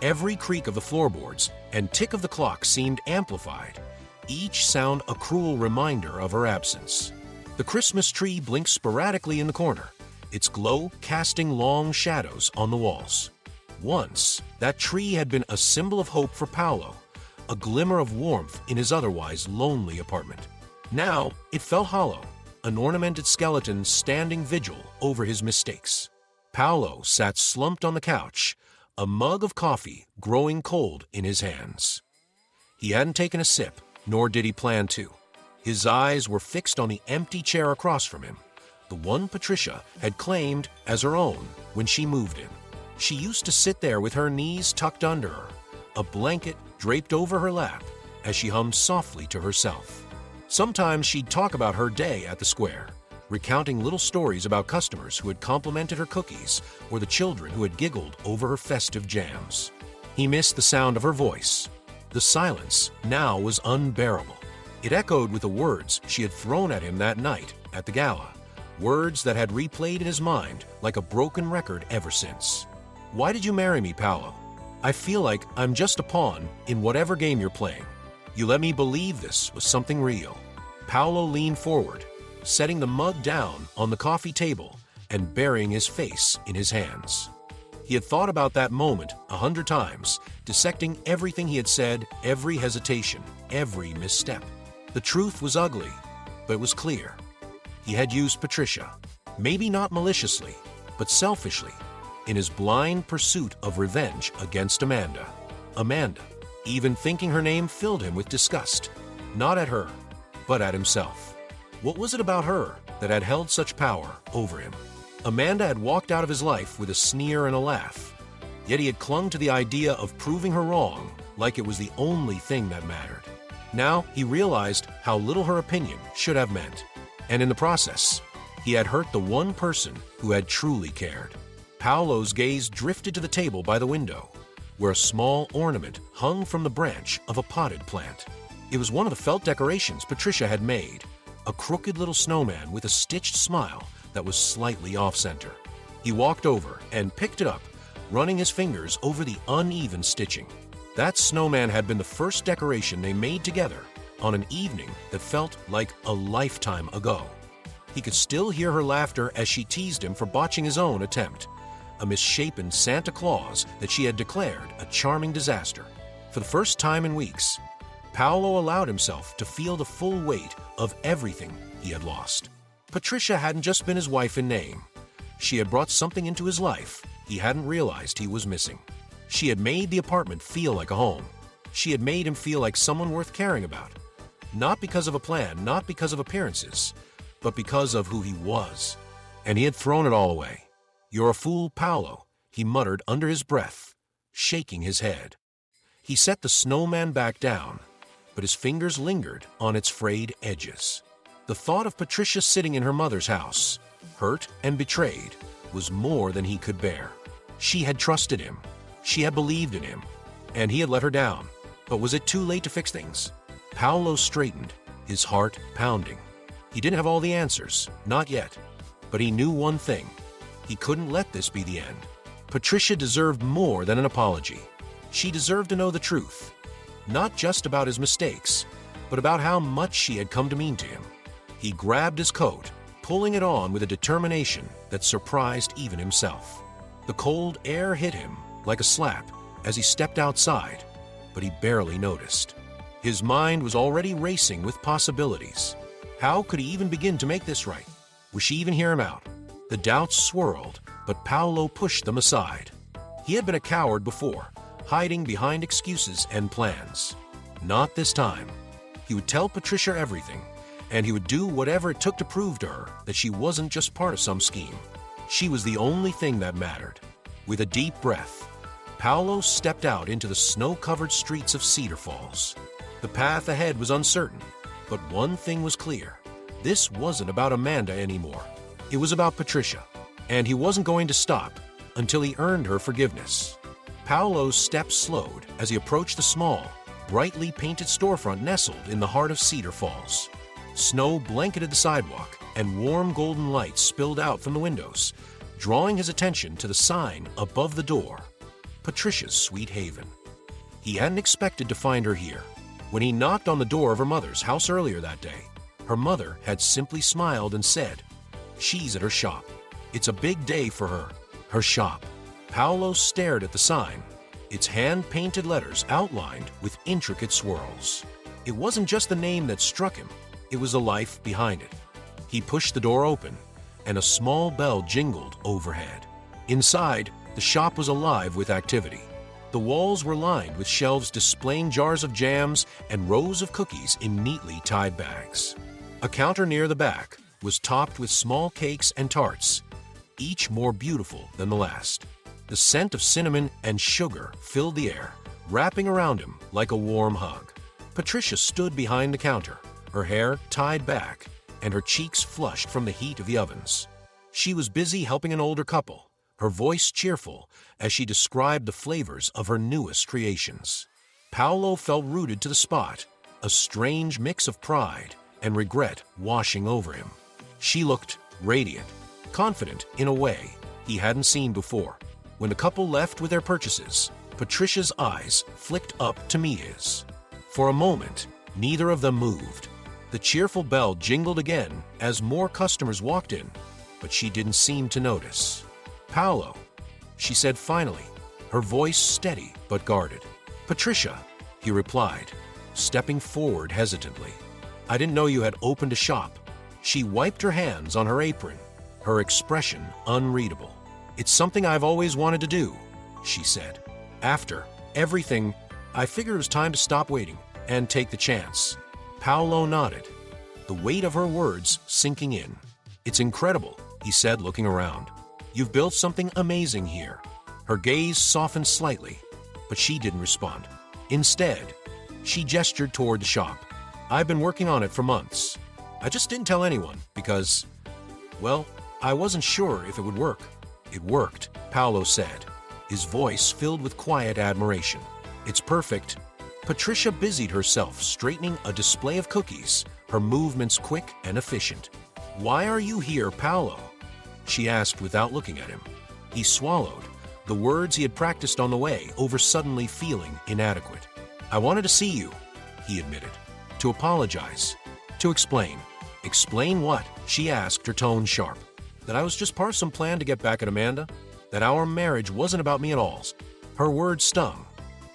Every creak of the floorboards and tick of the clock seemed amplified, each sound a cruel reminder of her absence. The Christmas tree blinked sporadically in the corner, its glow casting long shadows on the walls. Once, that tree had been a symbol of hope for Paolo, a glimmer of warmth in his otherwise lonely apartment. Now, it felt hollow, an ornamented skeleton standing vigil over his mistakes. Paolo sat slumped on the couch, a mug of coffee growing cold in his hands. He hadn't taken a sip, nor did he plan to. His eyes were fixed on the empty chair across from him, the one Patricia had claimed as her own when she moved in. She used to sit there with her knees tucked under her, a blanket draped over her lap as she hummed softly to herself. Sometimes she'd talk about her day at the square, recounting little stories about customers who had complimented her cookies or the children who had giggled over her festive jams. He missed the sound of her voice. The silence now was unbearable. It echoed with the words she had thrown at him that night at the gala, words that had replayed in his mind like a broken record ever since. "Why did you marry me, Paolo? I feel like I'm just a pawn in whatever game you're playing. You let me believe this was something real." Paolo leaned forward, setting the mug down on the coffee table and burying his face in his hands. He had thought about that moment 100 times, dissecting everything he had said, every hesitation, every misstep. The truth was ugly, but it was clear. He had used Patricia, maybe not maliciously, but selfishly, in his blind pursuit of revenge against Amanda. Amanda, even thinking her name filled him with disgust, not at her, but at himself. What was it about her that had held such power over him? Amanda had walked out of his life with a sneer and a laugh, yet he had clung to the idea of proving her wrong like it was the only thing that mattered. Now he realized how little her opinion should have meant, and in the process, he had hurt the one person who had truly cared. Paolo's gaze drifted to the table by the window, where a small ornament hung from the branch of a potted plant. It was one of the felt decorations Patricia had made, a crooked little snowman with a stitched smile that was slightly off-center. He walked over and picked it up, running his fingers over the uneven stitching. That snowman had been the first decoration they made together on an evening that felt like a lifetime ago. He could still hear her laughter as she teased him for botching his own attempt, a misshapen Santa Claus that she had declared a charming disaster. For the first time in weeks, Paolo allowed himself to feel the full weight of everything he had lost. Patricia hadn't just been his wife in name. She had brought something into his life he hadn't realized he was missing. She had made the apartment feel like a home. She had made him feel like someone worth caring about. Not because of a plan, not because of appearances, but because of who he was. And he had thrown it all away. "You're a fool, Paolo," he muttered under his breath, shaking his head. He set the snowman back down, but his fingers lingered on its frayed edges. The thought of Patricia sitting in her mother's house, hurt and betrayed, was more than he could bear. She had trusted him. She had believed in him, and he had let her down. But was it too late to fix things? Paolo straightened, his heart pounding. He didn't have all the answers, not yet, but he knew one thing. He couldn't let this be the end. Patricia deserved more than an apology. She deserved to know the truth, not just about his mistakes, but about how much she had come to mean to him. He grabbed his coat, pulling it on with a determination that surprised even himself. The cold air hit him like a slap as he stepped outside, but he barely noticed. His mind was already racing with possibilities. How could he even begin to make this right? Would she even hear him out? The doubts swirled, but Paolo pushed them aside. He had been a coward before, hiding behind excuses and plans. Not this time. He would tell Patricia everything, and he would do whatever it took to prove to her that she wasn't just part of some scheme. She was the only thing that mattered. With a deep breath, Paolo stepped out into the snow-covered streets of Cedar Falls. The path ahead was uncertain, but one thing was clear. This wasn't about Amanda anymore. It was about Patricia, and he wasn't going to stop until he earned her forgiveness. Paolo's steps slowed as he approached the small, brightly painted storefront nestled in the heart of Cedar Falls. Snow blanketed the sidewalk, and warm golden light spilled out from the windows, drawing his attention to the sign above the door, Patricia's Sweet Haven. He hadn't expected to find her here. When he knocked on the door of her mother's house earlier that day, her mother had simply smiled and said, "She's at her shop. It's a big day for her. Her shop." Paolo stared at the sign, its hand-painted letters outlined with intricate swirls. It wasn't just the name that struck him, it was the life behind it. He pushed the door open, and a small bell jingled overhead. Inside, the shop was alive with activity. The walls were lined with shelves displaying jars of jams and rows of cookies in neatly tied bags. A counter near the back was topped with small cakes and tarts, each more beautiful than the last. The scent of cinnamon and sugar filled the air, wrapping around him like a warm hug. Patricia stood behind the counter, her hair tied back and her cheeks flushed from the heat of the ovens. She was busy helping an older couple, her voice cheerful as she described the flavors of her newest creations. Paolo felt rooted to the spot, a strange mix of pride and regret washing over him. She looked radiant, confident in a way he hadn't seen before. When the couple left with their purchases, Patricia's eyes flicked up to meet his. For a moment, neither of them moved. The cheerful bell jingled again as more customers walked in, but she didn't seem to notice. "Paolo," she said finally, her voice steady but guarded. "Patricia," he replied, stepping forward hesitantly. "I didn't know you had opened a shop." She wiped her hands on her apron, her expression unreadable. "It's something I've always wanted to do," she said. "After everything, I figured it was time to stop waiting and take the chance." Paolo nodded, the weight of her words sinking in. "It's incredible," he said, looking around. "You've built something amazing here." Her gaze softened slightly, but she didn't respond. Instead, she gestured toward the shop. "I've been working on it for months. I just didn't tell anyone because, well, I wasn't sure if it would work." "It worked," Paolo said, his voice filled with quiet admiration. "It's perfect." Patricia busied herself straightening a display of cookies, her movements quick and efficient. "Why are you here, Paolo?" she asked without looking at him. He swallowed, the words he had practiced on the way over suddenly feeling inadequate. "I wanted to see you," he admitted. "To apologize. To explain." "Explain what?" she asked, her tone sharp. "That I was just part of some plan to get back at Amanda? That our marriage wasn't about me at all?" Her words stung,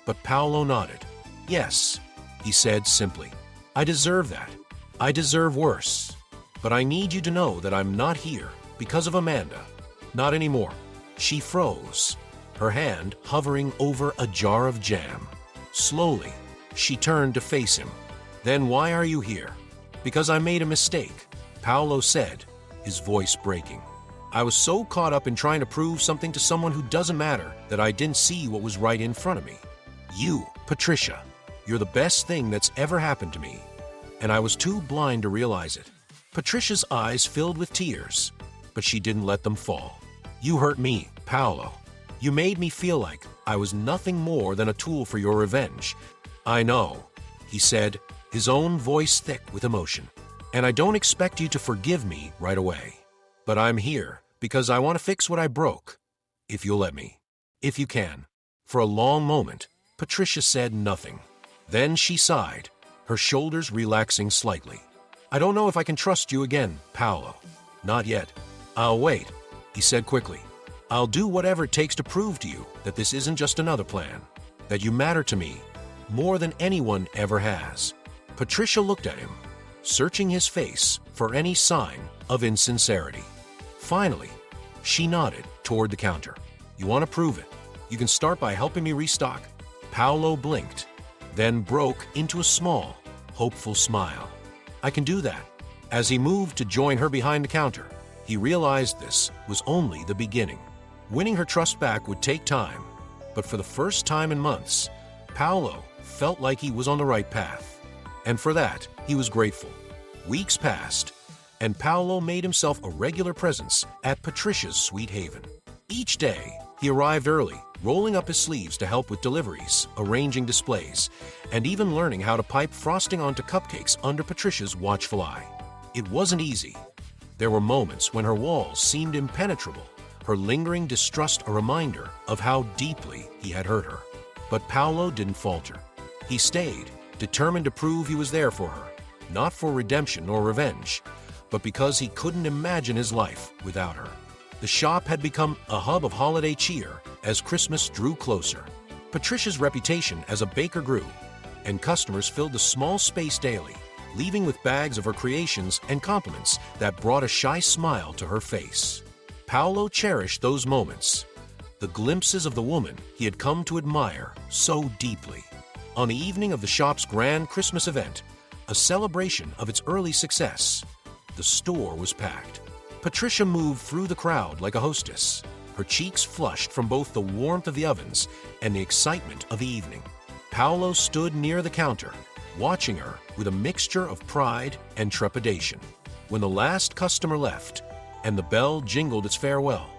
but Paolo nodded. "Yes," he said simply. "I deserve that. I deserve worse. But I need you to know that I'm not here because of Amanda. Not anymore." She froze, her hand hovering over a jar of jam. Slowly, she turned to face him. "Then why are you here?" "Because I made a mistake," Paolo said, his voice breaking. "I was so caught up in trying to prove something to someone who doesn't matter that I didn't see what was right in front of me. You, Patricia, you're the best thing that's ever happened to me, and I was too blind to realize it." Patricia's eyes filled with tears, but she didn't let them fall. "You hurt me, Paolo. You made me feel like I was nothing more than a tool for your revenge." "I know," he said, his own voice thick with emotion. "And I don't expect you to forgive me right away. But I'm here because I want to fix what I broke, if you'll let me. If you can." For a long moment, Patricia said nothing. Then she sighed, her shoulders relaxing slightly. "I don't know if I can trust you again, Paolo. Not yet." "I'll wait," he said quickly. "I'll do whatever it takes to prove to you that this isn't just another plan, that you matter to me more than anyone ever has." Patricia looked at him, searching his face for any sign of insincerity. Finally, she nodded toward the counter. "You want to prove it? You can start by helping me restock." Paolo blinked, then broke into a small, hopeful smile. "I can do that." As he moved to join her behind the counter, he realized this was only the beginning. Winning her trust back would take time, but for the first time in months, Paolo felt like he was on the right path. And for that, he was grateful. Weeks passed, and Paolo made himself a regular presence at Patricia's Sweet Haven. Each day, he arrived early, rolling up his sleeves to help with deliveries, arranging displays, and even learning how to pipe frosting onto cupcakes under Patricia's watchful eye. It wasn't easy. There were moments when her walls seemed impenetrable, her lingering distrust a reminder of how deeply he had hurt her. But Paolo didn't falter. He stayed, determined to prove he was there for her, not for redemption or revenge, but because he couldn't imagine his life without her. The shop had become a hub of holiday cheer as Christmas drew closer. Patricia's reputation as a baker grew, and customers filled the small space daily, leaving with bags of her creations and compliments that brought a shy smile to her face. Paolo cherished those moments, the glimpses of the woman he had come to admire so deeply. On the evening of the shop's grand Christmas event, a celebration of its early success, the store was packed. Patricia moved through the crowd like a hostess, her cheeks flushed from both the warmth of the ovens and the excitement of the evening. Paolo stood near the counter, watching her with a mixture of pride and trepidation. When the last customer left and the bell jingled its farewell,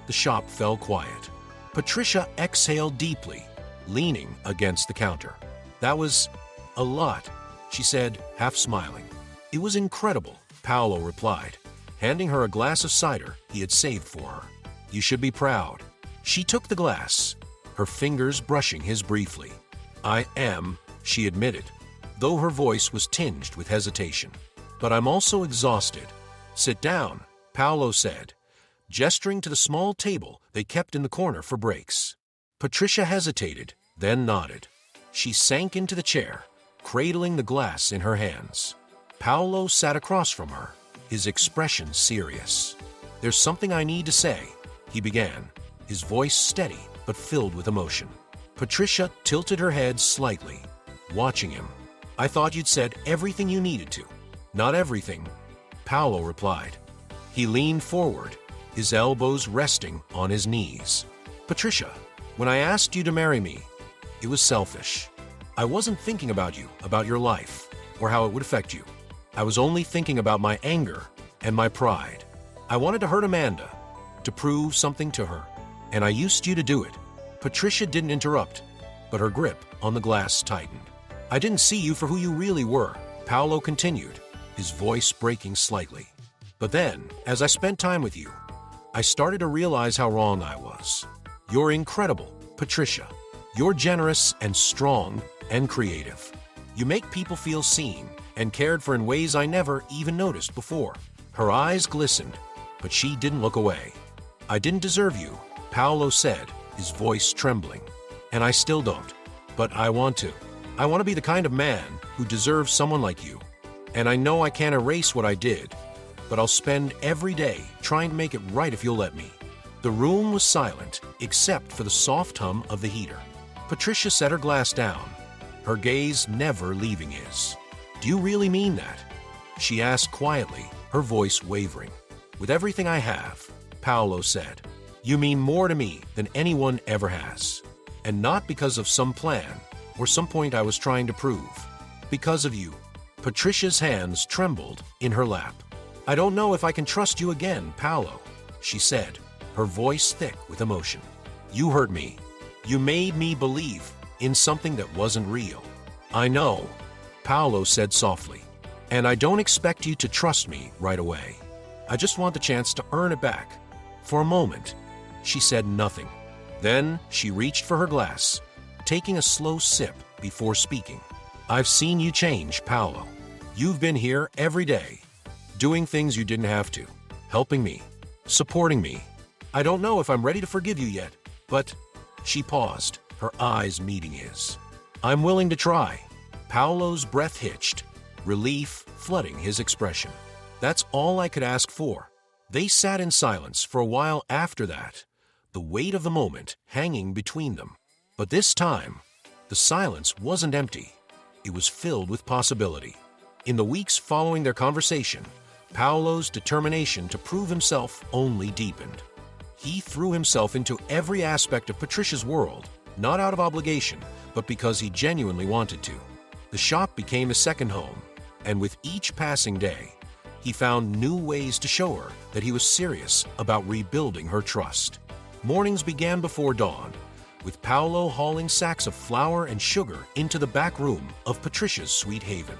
the shop fell quiet. Patricia exhaled deeply, leaning against the counter. "That was a lot," she said, half smiling. "It was incredible," Paolo replied, handing her a glass of cider he had saved for her. "You should be proud." She took the glass, her fingers brushing his briefly. "I am," she admitted, though her voice was tinged with hesitation. "But I'm also exhausted." "Sit down," Paolo said, gesturing to the small table they kept in the corner for breaks. Patricia hesitated, then nodded. She sank into the chair, cradling the glass in her hands. Paolo sat across from her, his expression serious. "There's something I need to say," he began, his voice steady but filled with emotion. Patricia tilted her head slightly, watching him. "I thought you'd said everything you needed to." "Not everything," Paolo replied. He leaned forward, his elbows resting on his knees. "Patricia, when I asked you to marry me, it was selfish. I wasn't thinking about you, about your life, or how it would affect you. I was only thinking about my anger and my pride. I wanted to hurt Amanda, to prove something to her, and I used you to do it." Patricia didn't interrupt, but her grip on the glass tightened. "I didn't see you for who you really were," Paolo continued, his voice breaking slightly. "But then, as I spent time with you, I started to realize how wrong I was. You're incredible, Patricia. You're generous and strong and creative. You make people feel seen and cared for in ways I never even noticed before." Her eyes glistened, but she didn't look away. "I didn't deserve you," Paolo said, his voice trembling. "And I still don't. But I want to. I want to be the kind of man who deserves someone like you. And I know I can't erase what I did, but I'll spend every day trying to make it right if you'll let me." The room was silent, except for the soft hum of the heater. Patricia set her glass down, her gaze never leaving his. "Do you really mean that?" she asked quietly, her voice wavering. "With everything I have," Paolo said. "You mean more to me than anyone ever has. And not because of some plan or some point I was trying to prove. Because of you." Patricia's hands trembled in her lap. "I don't know if I can trust you again, Paolo," she said, her voice thick with emotion. "You hurt me. You made me believe in something that wasn't real." "I know," Paolo said softly, "and I don't expect you to trust me right away. I just want the chance to earn it back." For a moment, she said nothing. Then she reached for her glass, taking a slow sip before speaking. "I've seen you change, Paolo. You've been here every day, doing things you didn't have to, helping me, supporting me. I don't know if I'm ready to forgive you yet, but..." She paused, her eyes meeting his. "I'm willing to try." Paolo's breath hitched, relief flooding his expression. "That's all I could ask for." They sat in silence for a while after that, the weight of the moment hanging between them. But this time, the silence wasn't empty. It was filled with possibility. In the weeks following their conversation, Paolo's determination to prove himself only deepened. He threw himself into every aspect of Patricia's world, not out of obligation, but because he genuinely wanted to. The shop became his second home, and with each passing day, he found new ways to show her that he was serious about rebuilding her trust. Mornings began before dawn, with Paolo hauling sacks of flour and sugar into the back room of Patricia's sweet haven.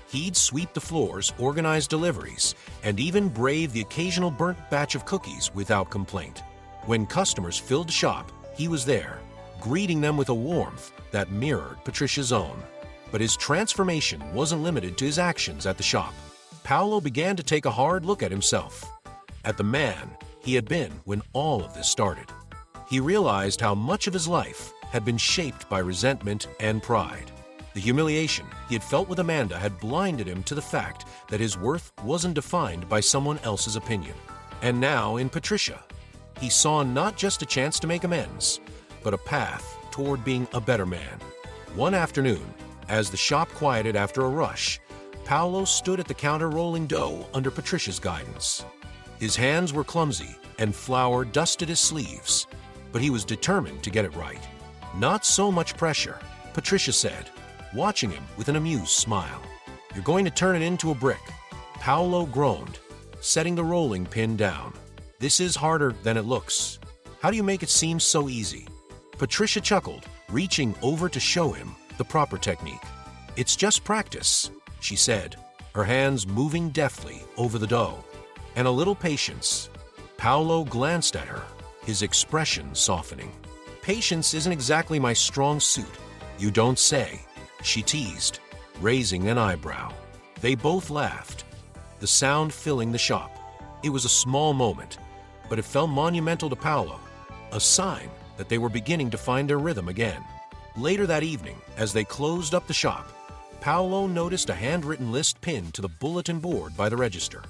He'd sweep the floors, organize deliveries, and even brave the occasional burnt batch of cookies without complaint. When customers filled the shop, he was there, greeting them with a warmth that mirrored Patricia's own. But his transformation wasn't limited to his actions at the shop. Paolo began to take a hard look at himself, at the man he had been when all of this started. He realized how much of his life had been shaped by resentment and pride. The humiliation he had felt with Amanda had blinded him to the fact that his worth wasn't defined by someone else's opinion. And now, in Patricia, he saw not just a chance to make amends, but a path toward being a better man. One afternoon, as the shop quieted after a rush, Paolo stood at the counter rolling dough under Patricia's guidance. His hands were clumsy, and flour dusted his sleeves, but he was determined to get it right. "Not so much pressure," Patricia said, watching him with an amused smile. "You're going to turn it into a brick." Paolo groaned, setting the rolling pin down. "This is harder than it looks. How do you make it seem so easy?" Patricia chuckled, reaching over to show him the proper technique. "It's just practice," she said, her hands moving deftly over the dough. "And a little patience." Paolo glanced at her, his expression softening. "Patience isn't exactly my strong suit, you don't say," she teased, raising an eyebrow. They both laughed, the sound filling the shop. It was a small moment, but it felt monumental to Paolo, a sign that they were beginning to find their rhythm again. Later that evening, as they closed up the shop, Paolo noticed a handwritten list pinned to the bulletin board by the register.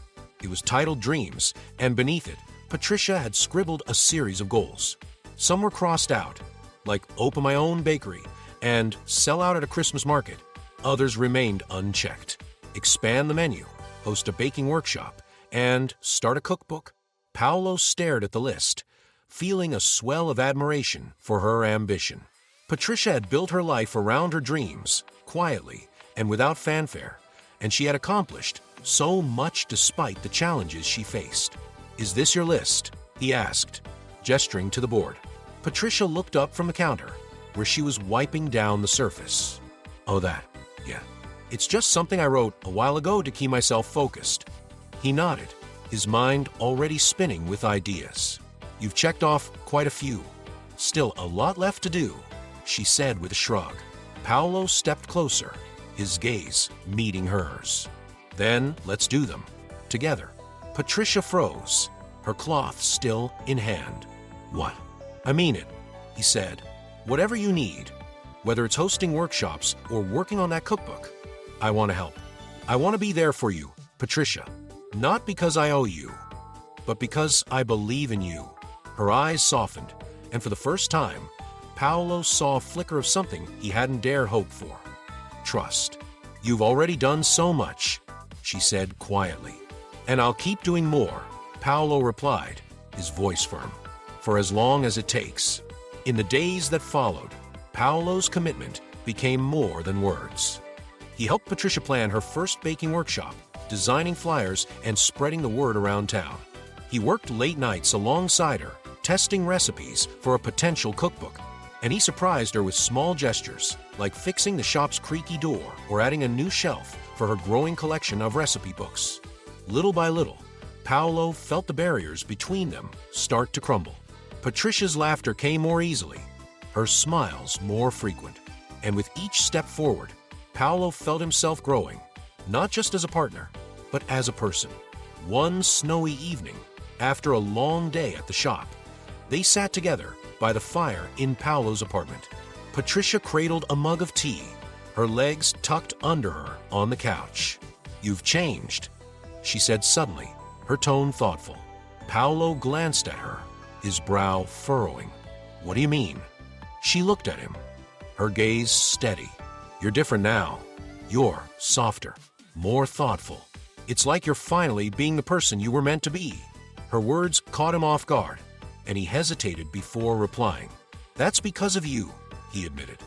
It was titled Dreams, and beneath it, Patricia had scribbled a series of goals. Some were crossed out, like open my own bakery and sell out at a Christmas market. Others remained unchecked. Expand the menu, host a baking workshop, and start a cookbook. Paolo stared at the list, feeling a swell of admiration for her ambition. Patricia had built her life around her dreams, quietly and without fanfare, and she had accomplished so much despite the challenges she faced. "Is this your list?" he asked, gesturing to the board. Patricia looked up from the counter, where she was wiping down the surface. "Oh, that, yeah. It's just something I wrote a while ago to keep myself focused." He nodded, his mind already spinning with ideas. "You've checked off quite a few. Still a lot left to do," she said with a shrug. Paolo stepped closer, his gaze meeting hers. "Then let's do them, together." Patricia froze, her cloth still in hand. "What?" "I mean it," he said. "Whatever you need, whether it's hosting workshops or working on that cookbook, I want to help. I want to be there for you, Patricia. Not because I owe you, but because I believe in you." Her eyes softened, and for the first time, Paolo saw a flicker of something he hadn't dared hope for. Trust. "You've already done so much," she said quietly. "And I'll keep doing more," Paolo replied, his voice firm, "for as long as it takes." In the days that followed, Paolo's commitment became more than words. He helped Patricia plan her first baking workshop, designing flyers and spreading the word around town. He worked late nights alongside her, testing recipes for a potential cookbook, and he surprised her with small gestures, like fixing the shop's creaky door or adding a new shelf for her growing collection of recipe books. Little by little, Paolo felt the barriers between them start to crumble. Patricia's laughter came more easily, her smiles more frequent, and with each step forward, Paolo felt himself growing, not just as a partner, but as a person. One snowy evening, after a long day at the shop, they sat together by the fire in Paolo's apartment. Patricia cradled a mug of tea, her legs tucked under her on the couch. "You've changed," she said suddenly, her tone thoughtful. Paolo glanced at her, his brow furrowing. "What do you mean?" She looked at him, her gaze steady. "You're different now. You're softer, more thoughtful. It's like you're finally being the person you were meant to be." Her words caught him off guard, and he hesitated before replying. "That's because of you," he admitted.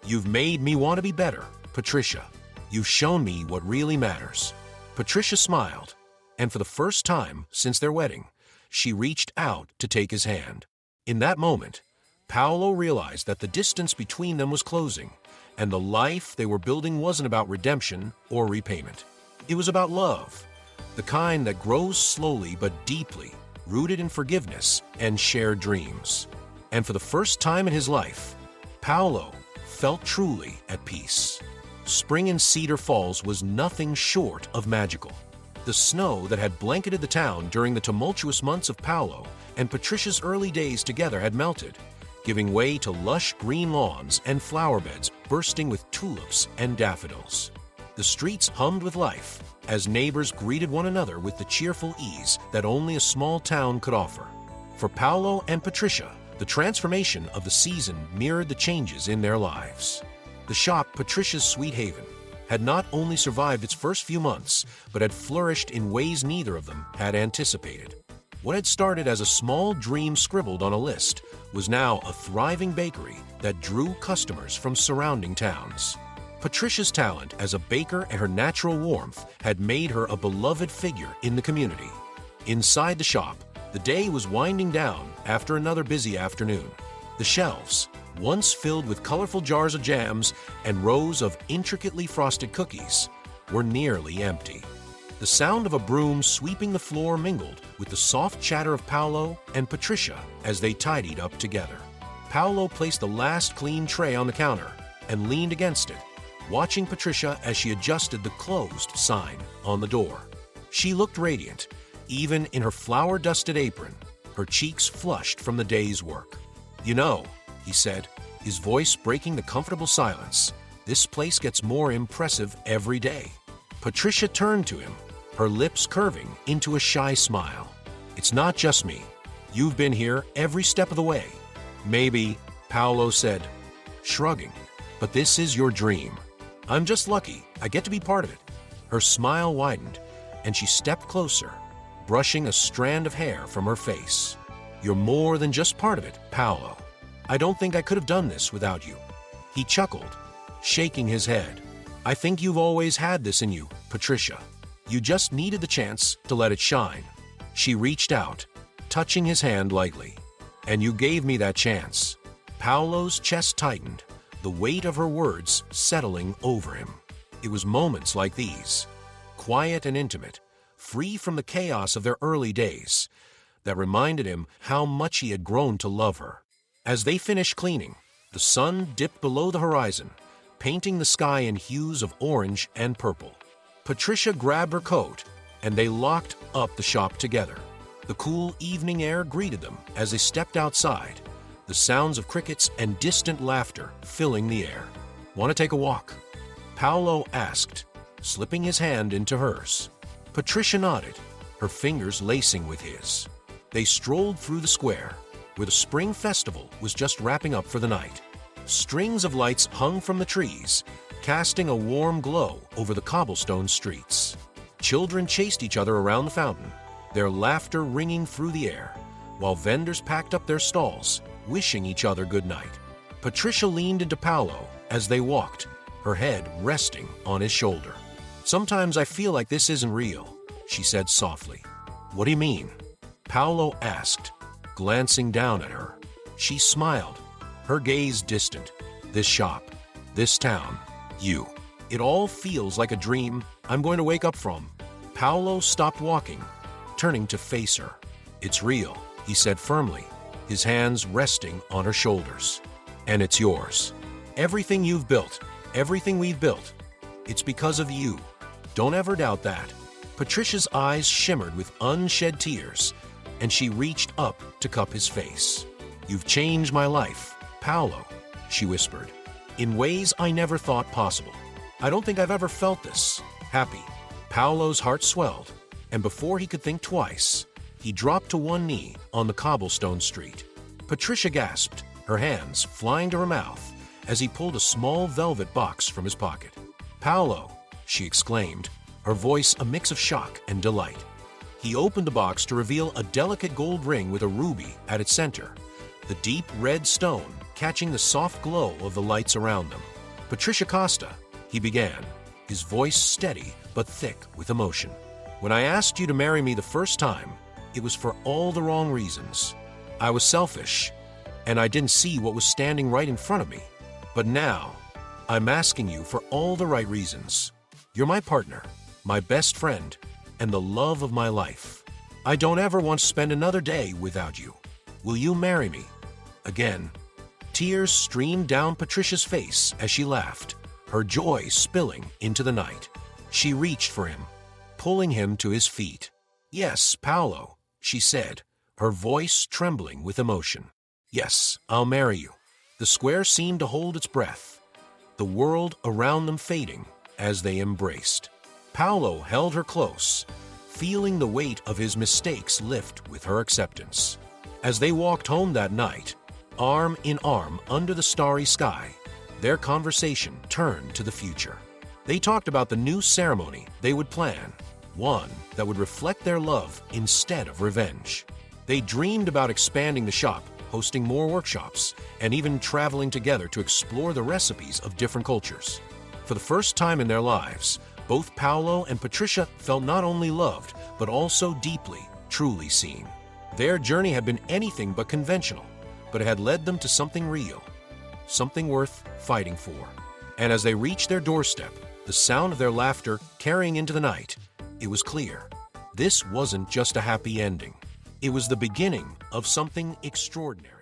"You've made me want to be better, Patricia. You've shown me what really matters." Patricia smiled, and for the first time since their wedding, she reached out to take his hand. In that moment, Paolo realized that the distance between them was closing, and the life they were building wasn't about redemption or repayment. It was about love, the kind that grows slowly but deeply, rooted in forgiveness and shared dreams. And for the first time in his life, Paolo felt truly at peace. Spring in Cedar Falls was nothing short of magical. The snow that had blanketed the town during the tumultuous months of Paolo and Patricia's early days together had melted, giving way to lush green lawns and flower beds bursting with tulips and daffodils. The streets hummed with life as neighbors greeted one another with the cheerful ease that only a small town could offer. For Paolo and Patricia, the transformation of the season mirrored the changes in their lives. The shop, Patricia's Sweet Haven, had not only survived its first few months, but had flourished in ways neither of them had anticipated. What had started as a small dream scribbled on a list was now a thriving bakery that drew customers from surrounding towns. Patricia's talent as a baker and her natural warmth had made her a beloved figure in the community. Inside the shop, the day was winding down after another busy afternoon. The shelves, once filled with colorful jars of jams and rows of intricately frosted cookies, were nearly empty. The sound of a broom sweeping the floor mingled with the soft chatter of Paolo and Patricia as they tidied up together. Paolo placed the last clean tray on the counter and leaned against it, watching Patricia as she adjusted the closed sign on the door. She looked radiant, even in her flour-dusted apron, her cheeks flushed from the day's work. "You know," he said, his voice breaking the comfortable silence, "this place gets more impressive every day." Patricia turned to him, her lips curving into a shy smile. "It's not just me. You've been here every step of the way." "Maybe," Paolo said, shrugging, "but this is your dream. I'm just lucky I get to be part of it." Her smile widened, and she stepped closer, brushing a strand of hair from her face. "You're more than just part of it, Paolo. I don't think I could have done this without you." He chuckled, shaking his head. "I think you've always had this in you, Patricia. You just needed the chance to let it shine." She reached out, touching his hand lightly. "And you gave me that chance." Paolo's chest tightened, the weight of her words settling over him. It was moments like these, quiet and intimate, free from the chaos of their early days, that reminded him how much he had grown to love her. As they finished cleaning, the sun dipped below the horizon, painting the sky in hues of orange and purple. Patricia grabbed her coat, and they locked up the shop together. The cool evening air greeted them as they stepped outside, the sounds of crickets and distant laughter filling the air. "Want to take a walk?" Paolo asked, slipping his hand into hers. Patricia nodded, her fingers lacing with his. They strolled through the square, where the spring festival was just wrapping up for the night. Strings of lights hung from the trees, casting a warm glow over the cobblestone streets. Children chased each other around the fountain, their laughter ringing through the air, while vendors packed up their stalls, wishing each other good night. Patricia leaned into Paolo as they walked, her head resting on his shoulder. "Sometimes I feel like this isn't real," she said softly. "What do you mean?" Paolo asked, glancing down at her. She smiled, her gaze distant. "This shop, this town, you. It all feels like a dream I'm going to wake up from." Paolo stopped walking, turning to face her. "It's real," he said firmly, his hands resting on her shoulders. "And it's yours. Everything you've built, everything we've built, it's because of you. Don't ever doubt that." Patricia's eyes shimmered with unshed tears, and she reached up to cup his face. "You've changed my life, Paolo," she whispered, "in ways I never thought possible. I don't think I've ever felt this happy." Paolo's heart swelled, and before he could think twice, he dropped to one knee on the cobblestone street. Patricia gasped, her hands flying to her mouth, as he pulled a small velvet box from his pocket. "Paolo," she exclaimed, her voice a mix of shock and delight. He opened the box to reveal a delicate gold ring with a ruby at its center, the deep red stone catching the soft glow of the lights around them. "Patricia Costa," he began, his voice steady but thick with emotion. "When I asked you to marry me the first time, it was for all the wrong reasons. I was selfish, and I didn't see what was standing right in front of me. But now, I'm asking you for all the right reasons. You're my partner, my best friend, and the love of my life. I don't ever want to spend another day without you. Will you marry me?" Again, tears streamed down Patricia's face as she laughed, her joy spilling into the night. She reached for him, pulling him to his feet. "Yes, Paolo," she said, her voice trembling with emotion. "Yes, I'll marry you." The square seemed to hold its breath, the world around them fading as they embraced. Paolo held her close, feeling the weight of his mistakes lift with her acceptance. As they walked home that night, arm in arm under the starry sky, their conversation turned to the future. They talked about the new ceremony they would plan, one that would reflect their love instead of revenge. They dreamed about expanding the shop, hosting more workshops, and even traveling together to explore the recipes of different cultures. For the first time in their lives, both Paolo and Patricia felt not only loved, but also deeply, truly seen. Their journey had been anything but conventional, but it had led them to something real, something worth fighting for. And as they reached their doorstep, the sound of their laughter carrying into the night, it was clear. This wasn't just a happy ending. It was the beginning of something extraordinary.